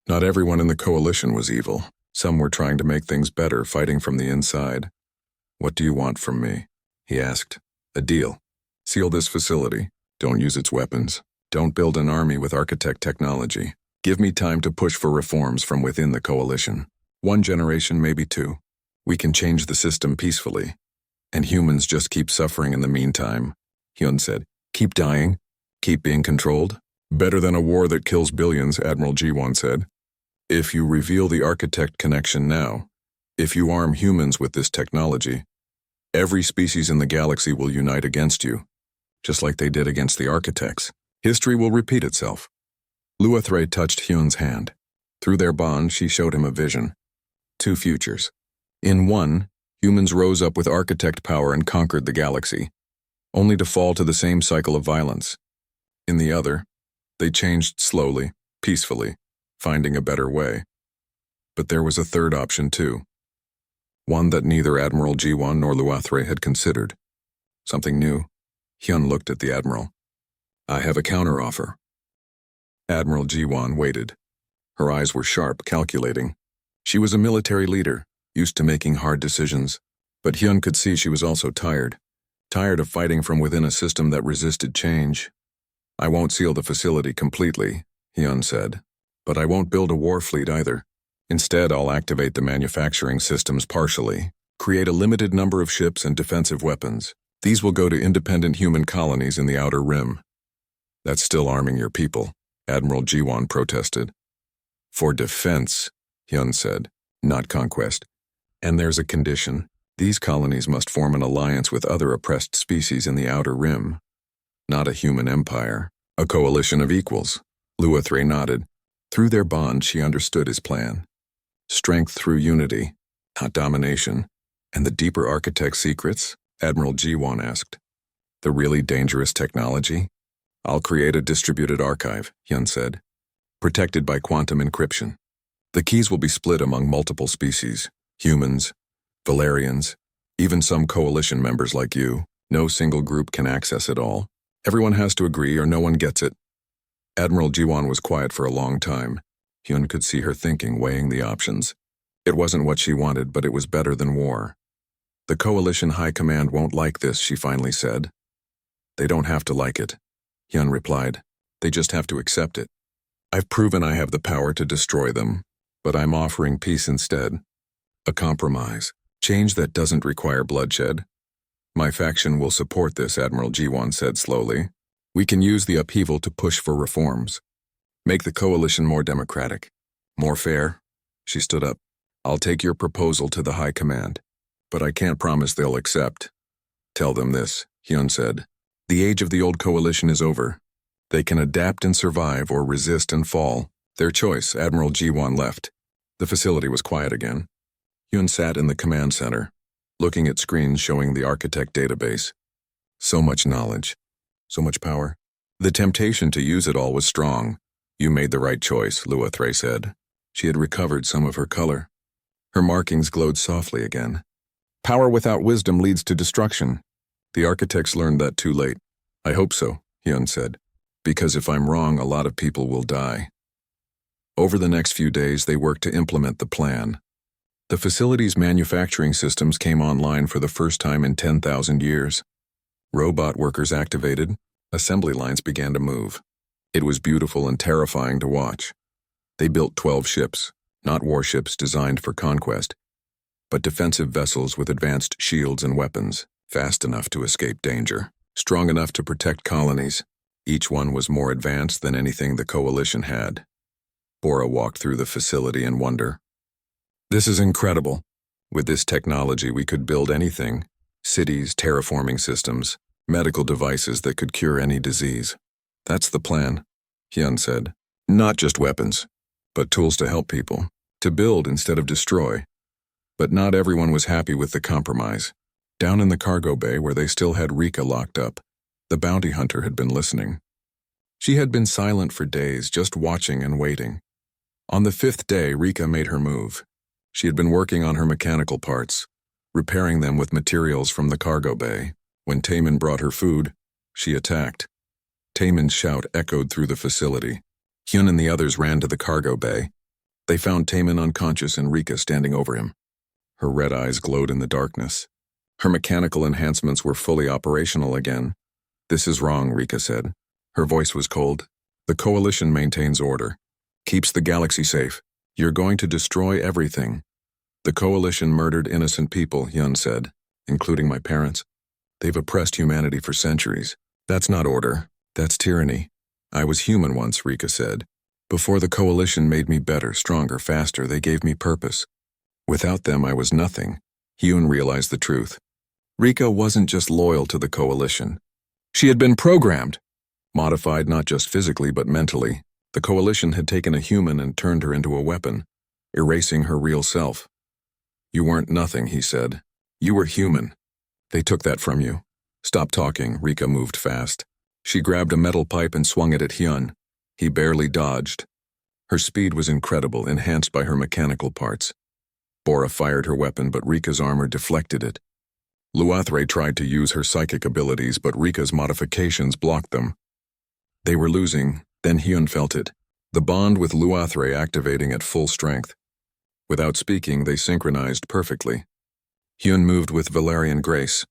Not everyone in the coalition was evil. Some were trying to make things better, fighting from the inside. What do you want from me? He asked. A deal. Seal this facility. Don't use its weapons. Don't build an army with architect technology. Give me time to push for reforms from within the coalition. 1 generation, maybe 2. We can change the system peacefully. And humans just keep suffering in the meantime, Hyun said. Keep dying? Keep being controlled? Better than a war that kills billions, Admiral Jiwon said. If you reveal the architect connection now, if you arm humans with this technology, every species in the galaxy will unite against you, just like they did against the architects. History will repeat itself. Luathre touched Hyun's hand. Through their bond, she showed him a vision. 2 futures. In one, humans rose up with architect power and conquered the galaxy, only to fall to the same cycle of violence. In the other, they changed slowly, peacefully, finding a better way. But there was a third option too. One that neither Admiral Jiwon nor Luathre had considered. Something new. Hyun looked at the Admiral. I have a counteroffer. Admiral Jiwon waited. Her eyes were sharp, calculating. She was a military leader, used to making hard decisions. But Hyun could see she was also tired. Tired of fighting from within a system that resisted change. I won't seal the facility completely, Hyun said. But I won't build a war fleet either. Instead, I'll activate the manufacturing systems partially, create a limited number of ships and defensive weapons. These will go to independent human colonies in the Outer Rim. That's still arming your people, Admiral Jiwon protested. For defense, Hyun said, not conquest. And there's a condition. These colonies must form an alliance with other oppressed species in the Outer Rim. Not a human empire, a coalition of equals. Luathre nodded. Through their bond, she understood his plan. Strength through unity, not domination. And the deeper architect secrets? Admiral Jiwon asked. The really dangerous technology? I'll create a distributed archive, Hyun said, protected by quantum encryption. The keys will be split among multiple species, humans, Valerians, even some coalition members like you. No single group can access it all. Everyone has to agree or no one gets it. Admiral Jiwan was quiet for a long time. Hyun could see her thinking, weighing the options. It wasn't what she wanted, but it was better than war. The Coalition High Command won't like this, she finally said. They don't have to like it, Hyun replied. They just have to accept it. I've proven I have the power to destroy them, but I'm offering peace instead. A compromise. Change that doesn't require bloodshed. My faction will support this, Admiral Jiwan said slowly. We can use the upheaval to push for reforms. Make the coalition more democratic. More fair. She stood up. I'll take your proposal to the High Command, but I can't promise they'll accept. Tell them this, Hyun said. The age of the old coalition is over. They can adapt and survive or resist and fall. Their choice. Admiral Jiwan left. The facility was quiet again. Hyun sat in the command center, looking at screens showing the architect database. So much knowledge. So much power. The temptation to use it all was strong. You made the right choice, Luathray said. She had recovered some of her color. Her markings glowed softly again. Power without wisdom leads to destruction. The architects learned that too late. I hope so, Hyun said. Because if I'm wrong, a lot of people will die. Over the next few days, they worked to implement the plan. The facility's manufacturing systems came online for the first time in 10,000 years. Robot workers activated. Assembly lines began to move. It was beautiful and terrifying to watch. They built 12 ships, not warships designed for conquest, but defensive vessels with advanced shields and weapons, fast enough to escape danger, strong enough to protect colonies. Each one was more advanced than anything the coalition had. Bora walked through the facility in wonder. This is incredible. With this technology, we could build anything. Cities, terraforming systems, medical devices that could cure any disease. That's the plan, Hyun said. Not just weapons, but tools to help people, to build instead of destroy. But not everyone was happy with the compromise. Down in the cargo bay where they still had Rika locked up, the bounty hunter had been listening. She had been silent for days, just watching and waiting. On the 5th day, Rika made her move. She had been working on her mechanical parts, repairing them with materials from the cargo bay. When Taemin brought her food, she attacked. Taemin's shout echoed through the facility. Hyun and the others ran to the cargo bay. They found Taemin unconscious and Rika standing over him. Her red eyes glowed in the darkness. Her mechanical enhancements were fully operational again. This is wrong, Rika said. Her voice was cold. The coalition maintains order, keeps the galaxy safe. You're going to destroy everything. The coalition murdered innocent people, Hyun said, including my parents. They've oppressed humanity for centuries. That's not order. That's tyranny. I was human once, Rika said. Before the coalition made me better, stronger, faster, they gave me purpose. Without them, I was nothing. Hyun realized the truth. Rika wasn't just loyal to the coalition. She had been programmed, modified not just physically but mentally. The coalition had taken a human and turned her into a weapon, erasing her real self. You weren't nothing, he said. You were human. They took that from you. Stop talking, Rika moved fast. She grabbed a metal pipe and swung it at Hyun. He barely dodged. Her speed was incredible, enhanced by her mechanical parts. Bora fired her weapon, but Rika's armor deflected it. Luathray tried to use her psychic abilities, but Rika's modifications blocked them. They were losing, then Hyun felt it, the bond with Luathray activating at full strength. Without speaking, they synchronized perfectly. Hyun moved with Valerian grace.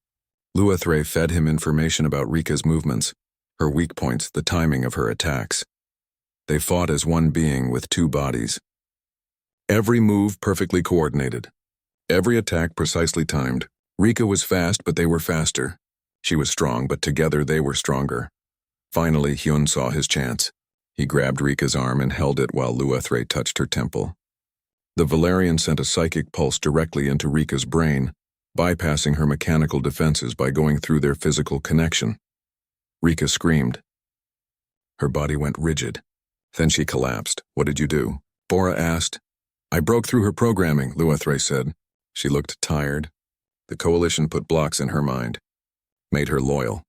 Luathray fed him information about Rika's movements, her weak points, the timing of her attacks. They fought as one being with two bodies. Every move perfectly coordinated. Every attack precisely timed. Rika was fast, but they were faster. She was strong, but together they were stronger. Finally, Hyun saw his chance. He grabbed Rika's arm and held it while Luathray touched her temple. The Valerian sent a psychic pulse directly into Rika's brain, bypassing her mechanical defenses by going through their physical connection. Rika screamed. Her body went rigid. Then she collapsed. What did you do? Bora asked. I broke through her programming, Luathray said. She looked tired. The coalition put blocks in her mind. Made her loyal.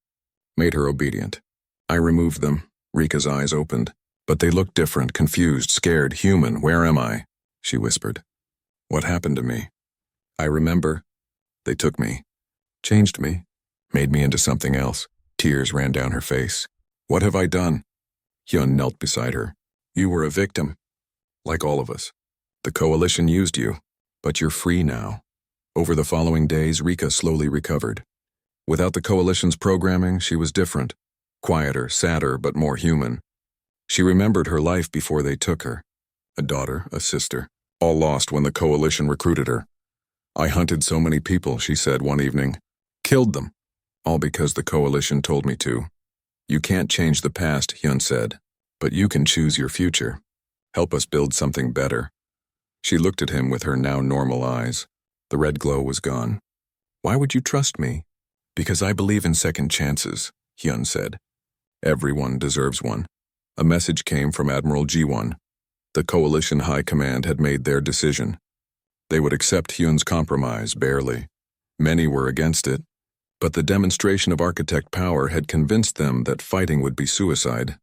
Made her obedient. I removed them. Rika's eyes opened. But they looked different, confused, scared, human. Where am I? She whispered. What happened to me? I remember. They took me. Changed me. Made me into something else. Tears ran down her face. What have I done? Hyun knelt beside her. You were a victim. Like all of us. The coalition used you. But you're free now. Over the following days, Rika slowly recovered. Without the coalition's programming, she was different. Quieter, sadder, but more human. She remembered her life before they took her. A daughter, a sister, all lost when the coalition recruited her. I hunted so many people, she said one evening. Killed them. All because the coalition told me to. You can't change the past, Hyun said. But you can choose your future. Help us build something better. She looked at him with her now normal eyes. The red glow was gone. Why would you trust me? Because I believe in second chances, Hyun said. Everyone deserves one. A message came from Admiral Ji-won. The coalition high command had made their decision. They would accept Hyun's compromise, barely. Many were against it. But the demonstration of architect power had convinced them that fighting would be suicide.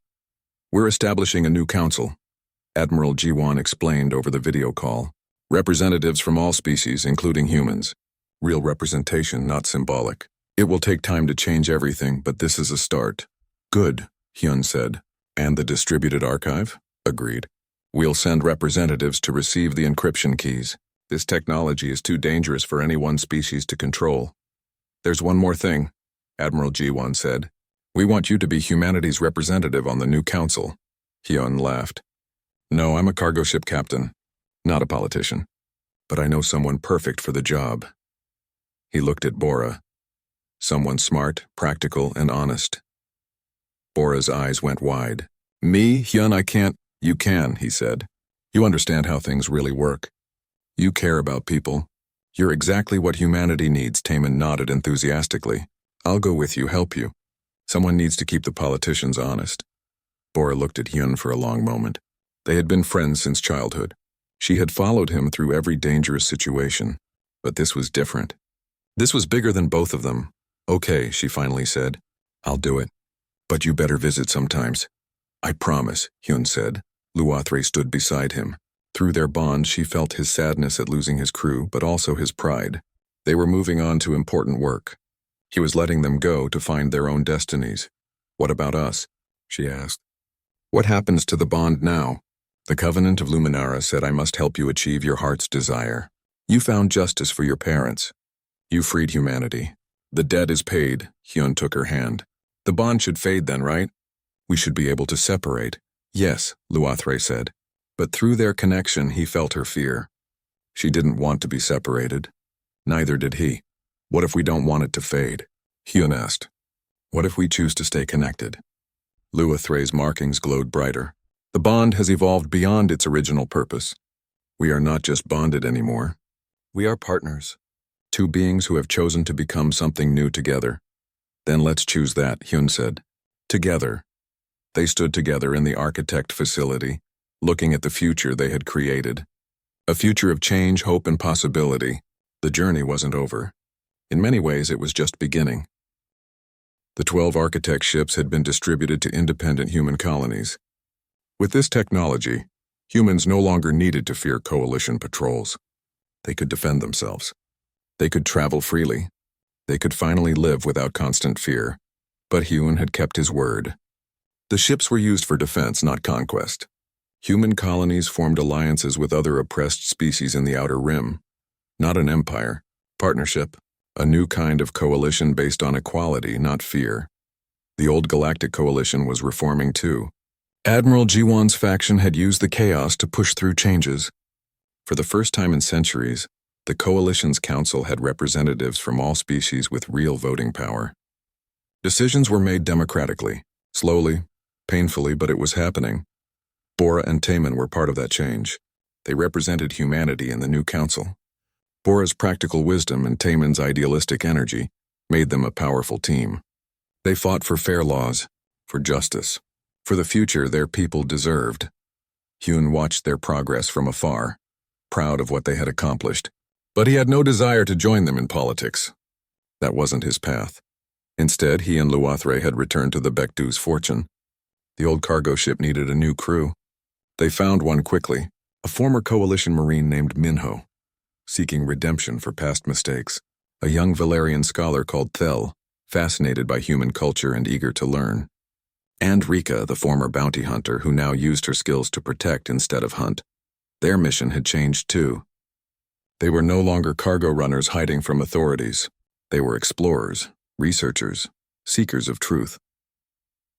We're establishing a new council, Admiral Ji-won explained over the video call. Representatives from all species, including humans. Real representation, not symbolic. It will take time to change everything, but this is a start. Good, Hyun said. And the distributed archive? Agreed. We'll send representatives to receive the encryption keys. This technology is too dangerous for any one species to control. There's one more thing, Admiral Ji-won said. We want you to be humanity's representative on the new council. Hyun laughed. No, I'm a cargo ship captain, not a politician. But I know someone perfect for the job. He looked at Bora. Someone smart, practical, and honest. Bora's eyes went wide. Me, Hyun, I can't. You can, he said. You understand how things really work. You care about people. You're exactly what humanity needs, Taemin nodded enthusiastically. I'll go with you, help you. Someone needs to keep the politicians honest. Bora looked at Hyun for a long moment. They had been friends since childhood. She had followed him through every dangerous situation. But this was different. This was bigger than both of them. Okay, she finally said. I'll do it. But you better visit sometimes. I promise, Hyun said. Luathre stood beside him. Through their bond, she felt his sadness at losing his crew, but also his pride. They were moving on to important work. He was letting them go to find their own destinies. What about us? She asked. What happens to the bond now? The Covenant of Luminara said I must help you achieve your heart's desire. You found justice for your parents. You freed humanity. The debt is paid, Hyun took her hand. The bond should fade then, right? We should be able to separate. Yes, Luathre said. But through their connection, he felt her fear. She didn't want to be separated. Neither did he. What if we don't want it to fade? Hyun asked. What if we choose to stay connected? Luathre's markings glowed brighter. The bond has evolved beyond its original purpose. We are not just bonded anymore. We are partners. Two beings who have chosen to become something new together. Then let's choose that, Hyun said. Together. They stood together in the architect facility, looking at the future they had created. A future of change, hope, and possibility. The journey wasn't over. In many ways, it was just beginning. The 12 architect ships had been distributed to independent human colonies. With this technology, humans no longer needed to fear coalition patrols. They could defend themselves. They could travel freely. They could finally live without constant fear. But Hyun had kept his word. The ships were used for defense, not conquest. Human colonies formed alliances with other oppressed species in the Outer Rim. Not an empire, partnership, a new kind of coalition based on equality, not fear. The old Galactic Coalition was reforming too. Admiral Ji-won's faction had used the chaos to push through changes. For the first time in centuries, the Coalition's council had representatives from all species with real voting power. Decisions were made democratically, slowly, painfully, but it was happening. Bora and Taemin were part of that change. They represented humanity in the new council. Bora's practical wisdom and Taemin's idealistic energy made them a powerful team. They fought for fair laws, for justice, for the future their people deserved. Hyun watched their progress from afar, proud of what they had accomplished, but he had no desire to join them in politics. That wasn't his path. Instead, he and Luathre had returned to the Baekdu's fortune. The old cargo ship needed a new crew. They found one quickly, a former coalition marine named Minho, seeking redemption for past mistakes. A young Valerian scholar called Thel, fascinated by human culture and eager to learn. And Rika, the former bounty hunter who now used her skills to protect instead of hunt. Their mission had changed too. They were no longer cargo runners hiding from authorities. They were explorers, researchers, seekers of truth.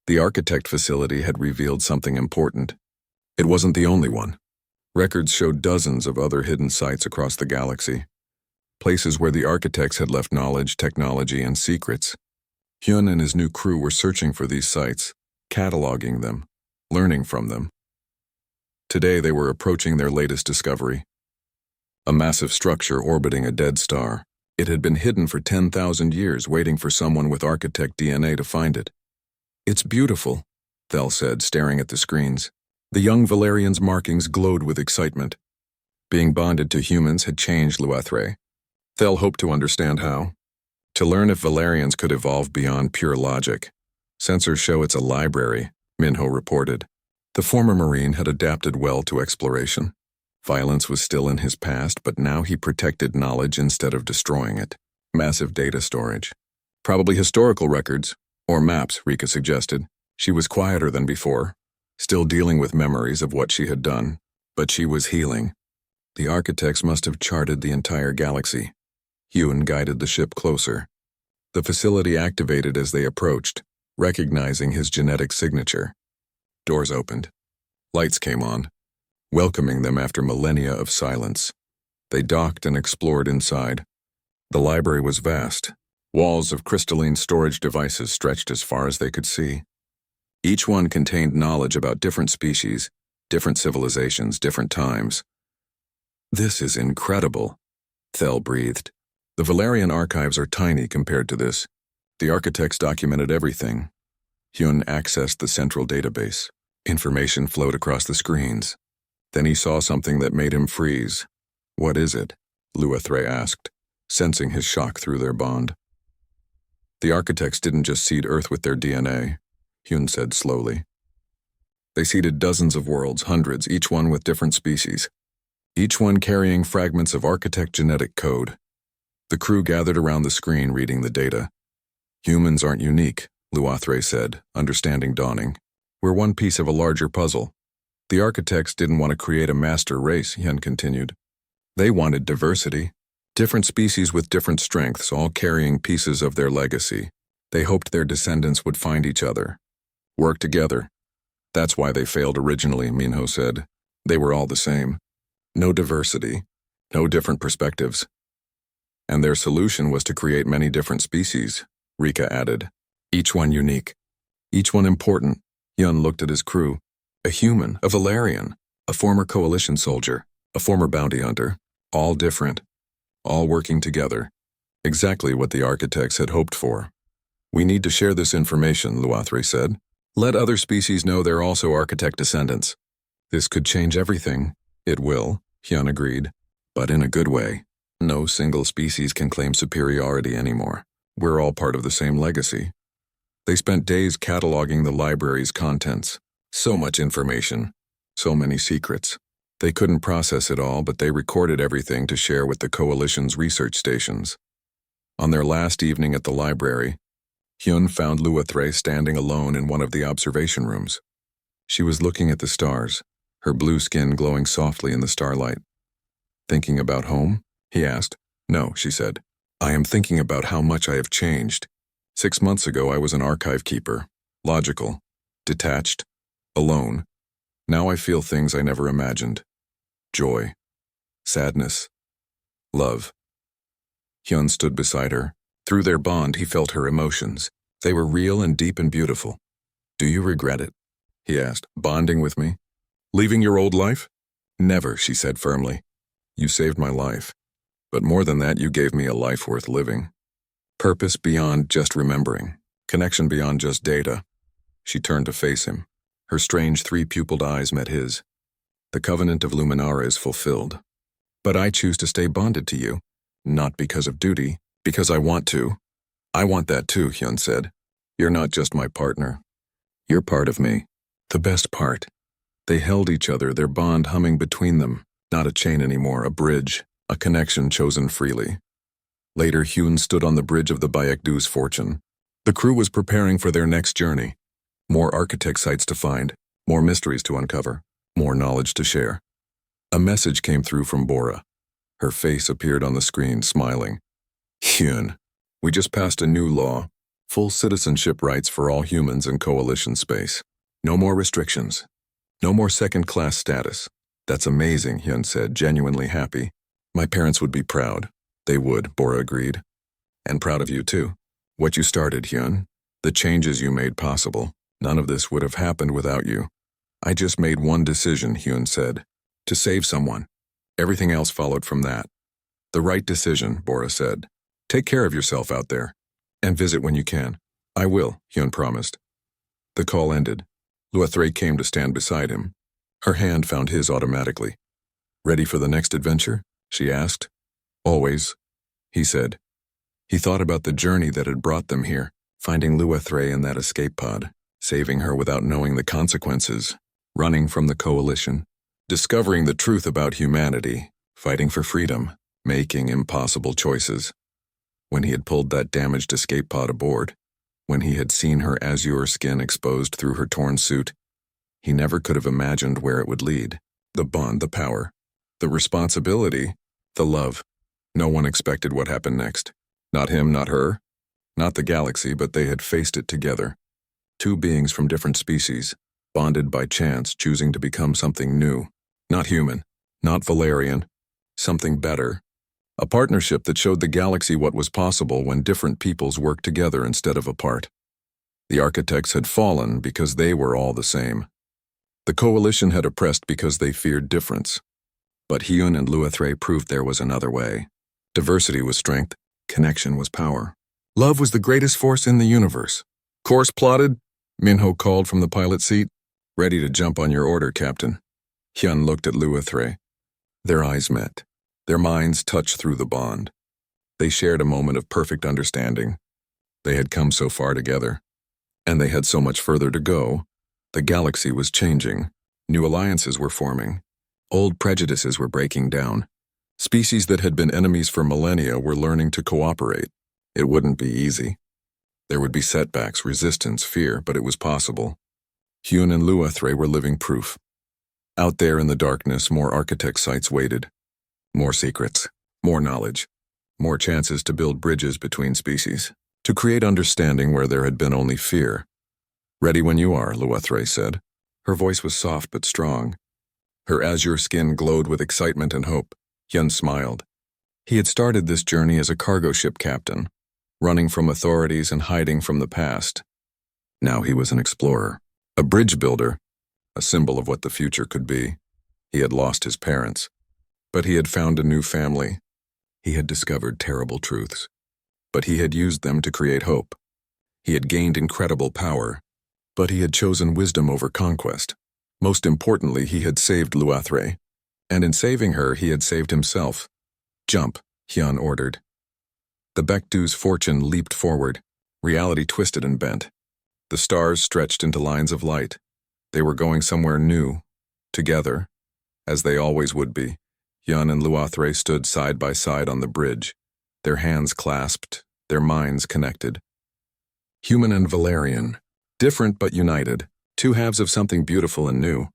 The architect facility had revealed something important. It wasn't the only one. Records showed dozens of other hidden sites across the galaxy. Places where the architects had left knowledge, technology, and secrets. Hyun and his new crew were searching for these sites, cataloging them, learning from them. Today they were approaching their latest discovery. A massive structure orbiting a dead star. It had been hidden for 10,000 years, waiting for someone with architect DNA to find it. "It's beautiful," Thel said, staring at the screens. The young Valerian's markings glowed with excitement. Being bonded to humans had changed Luathre. Thel hoped to understand how. To learn if Valerians could evolve beyond pure logic. Sensors show it's a library, Minho reported. The former Marine had adapted well to exploration. Violence was still in his past, but now he protected knowledge instead of destroying it. Massive data storage. Probably historical records, or maps, Rika suggested. She was quieter than before, still dealing with memories of what she had done, but she was healing. The architects must have charted the entire galaxy. Hyun guided the ship closer. The facility activated as they approached, recognizing his genetic signature. Doors opened. Lights came on, welcoming them after millennia of silence. They docked and explored inside. The library was vast. Walls of crystalline storage devices stretched as far as they could see. Each one contained knowledge about different species, different civilizations, different times. "This is incredible," Thel breathed. "The Valerian archives are tiny compared to this. The architects documented everything." Hyun accessed the central database. Information flowed across the screens. Then he saw something that made him freeze. "What is it?" Luathre asked, sensing his shock through their bond. "The architects didn't just seed Earth with their DNA," Hyun said slowly. "They seeded dozens of worlds, hundreds, each one with different species. Each one carrying fragments of architect genetic code." The crew gathered around the screen reading the data. "Humans aren't unique," Luathre said, understanding dawning. "We're one piece of a larger puzzle." "The architects didn't want to create a master race," Hyun continued. "They wanted diversity. Different species with different strengths, all carrying pieces of their legacy. They hoped their descendants would find each other, work together. That's why they failed originally," Minho said. "They were all the same. No diversity, no different perspectives. And their solution was to create many different species," Rika added. "Each one unique. Each one important." Hyun looked at his crew. A human, a Valerian, a former coalition soldier, a former bounty hunter. All different. All working together. Exactly what the architects had hoped for. "We need to share this information," Luathre said. "Let other species know they're also architect descendants." "This could change everything." "It will," Hyun agreed. "But in a good way. No single species can claim superiority anymore. We're all part of the same legacy." They spent days cataloging the library's contents. So much information. So many secrets. They couldn't process it all, but they recorded everything to share with the Coalition's research stations. On their last evening at the library, Hyun found Luathre standing alone in one of the observation rooms. She was looking at the stars, her blue skin glowing softly in the starlight. "Thinking about home?" he asked. "No," she said. "I am thinking about how much I have changed. 6 months ago I was an archive keeper, logical, detached, alone. Now I feel things I never imagined. Joy, sadness, love." Hyun stood beside her. Through their bond he felt her emotions. They were real and deep and beautiful. "Do you regret it?" he asked. "Bonding with me? Leaving your old life?" "Never," she said firmly. "You saved my life. But more than that, you gave me a life worth living. Purpose beyond just remembering. Connection beyond just data." She turned to face him. Her strange three-pupiled eyes met his. "The covenant of Luminara is fulfilled. But I choose to stay bonded to you. Not because of duty, because I want to." "I want that too," Hyun said. "You're not just my partner. You're part of me. The best part." They held each other, their bond humming between them. Not a chain anymore, a bridge, a connection chosen freely. Later, Hyun stood on the bridge of the Bayekdu's fortune. The crew was preparing for their next journey. More architect sites to find, more mysteries to uncover, more knowledge to share. A message came through from Bora. Her face appeared on the screen, smiling. Hyun, we just passed a new law. Full citizenship rights for all humans in coalition space. No more restrictions. No more second-class status. That's amazing, Hyun said, genuinely happy. My parents would be proud. They would, Bora agreed. And proud of you too. What you started, Hyun. The changes you made possible. None of this would have happened without you. I just made one decision, Hyun said. To save someone. Everything else followed from that. The right decision, Bora said. Take care of yourself out there. And visit when you can. I will, Hyun promised. The call ended. Luathray came to stand beside him. Her hand found his automatically. Ready for the next adventure? She asked. Always, he said. He thought about the journey that had brought them here, finding Luathray in that escape pod, saving her without knowing the consequences, running from the coalition, discovering the truth about humanity, fighting for freedom, making impossible choices. When he had pulled that damaged escape pod aboard, when he had seen her azure skin exposed through her torn suit, he never could have imagined where it would lead. The bond, the power, the responsibility, the love. No one expected what happened next. Not him, not her, not the galaxy, but they had faced it together. Two beings from different species, bonded by chance, choosing to become something new. Not human, not Valerian, something better. A partnership that showed the galaxy what was possible when different peoples worked together instead of apart. The architects had fallen because they were all the same. The coalition had oppressed because they feared difference. But Hyun and Luathray proved there was another way. Diversity was strength, connection was power. Love was the greatest force in the universe. Course plotted? Minho called from the pilot seat. Ready to jump on your order, Captain. Hyun looked at Luathray. Their eyes met. Their minds touched through the bond. They shared a moment of perfect understanding. They had come so far together. And they had so much further to go. The galaxy was changing. New alliances were forming. Old prejudices were breaking down. Species that had been enemies for millennia were learning to cooperate. It wouldn't be easy. There would be setbacks, resistance, fear, but it was possible. Hyun and Luathray were living proof. Out there in the darkness, more architect sites waited. More secrets, more knowledge, more chances to build bridges between species, to create understanding where there had been only fear. Ready when you are, Luathray said. Her voice was soft but strong. Her azure skin glowed with excitement and hope. Hyun smiled. He had started this journey as a cargo ship captain, running from authorities and hiding from the past. Now he was an explorer, a bridge builder, a symbol of what the future could be. He had lost his parents, but he had found a new family. He had discovered terrible truths, but he had used them to create hope. He had gained incredible power, but he had chosen wisdom over conquest. Most importantly, he had saved Luathray, and in saving her, he had saved himself. Jump, Hyun ordered. The Bekdu's fortune leaped forward. Reality twisted and bent. The stars stretched into lines of light. They were going somewhere new, together, as they always would be. Hyun and Luathray stood side by side on the bridge, their hands clasped, their minds connected. Human and Valerian, different but united, two halves of something beautiful and new.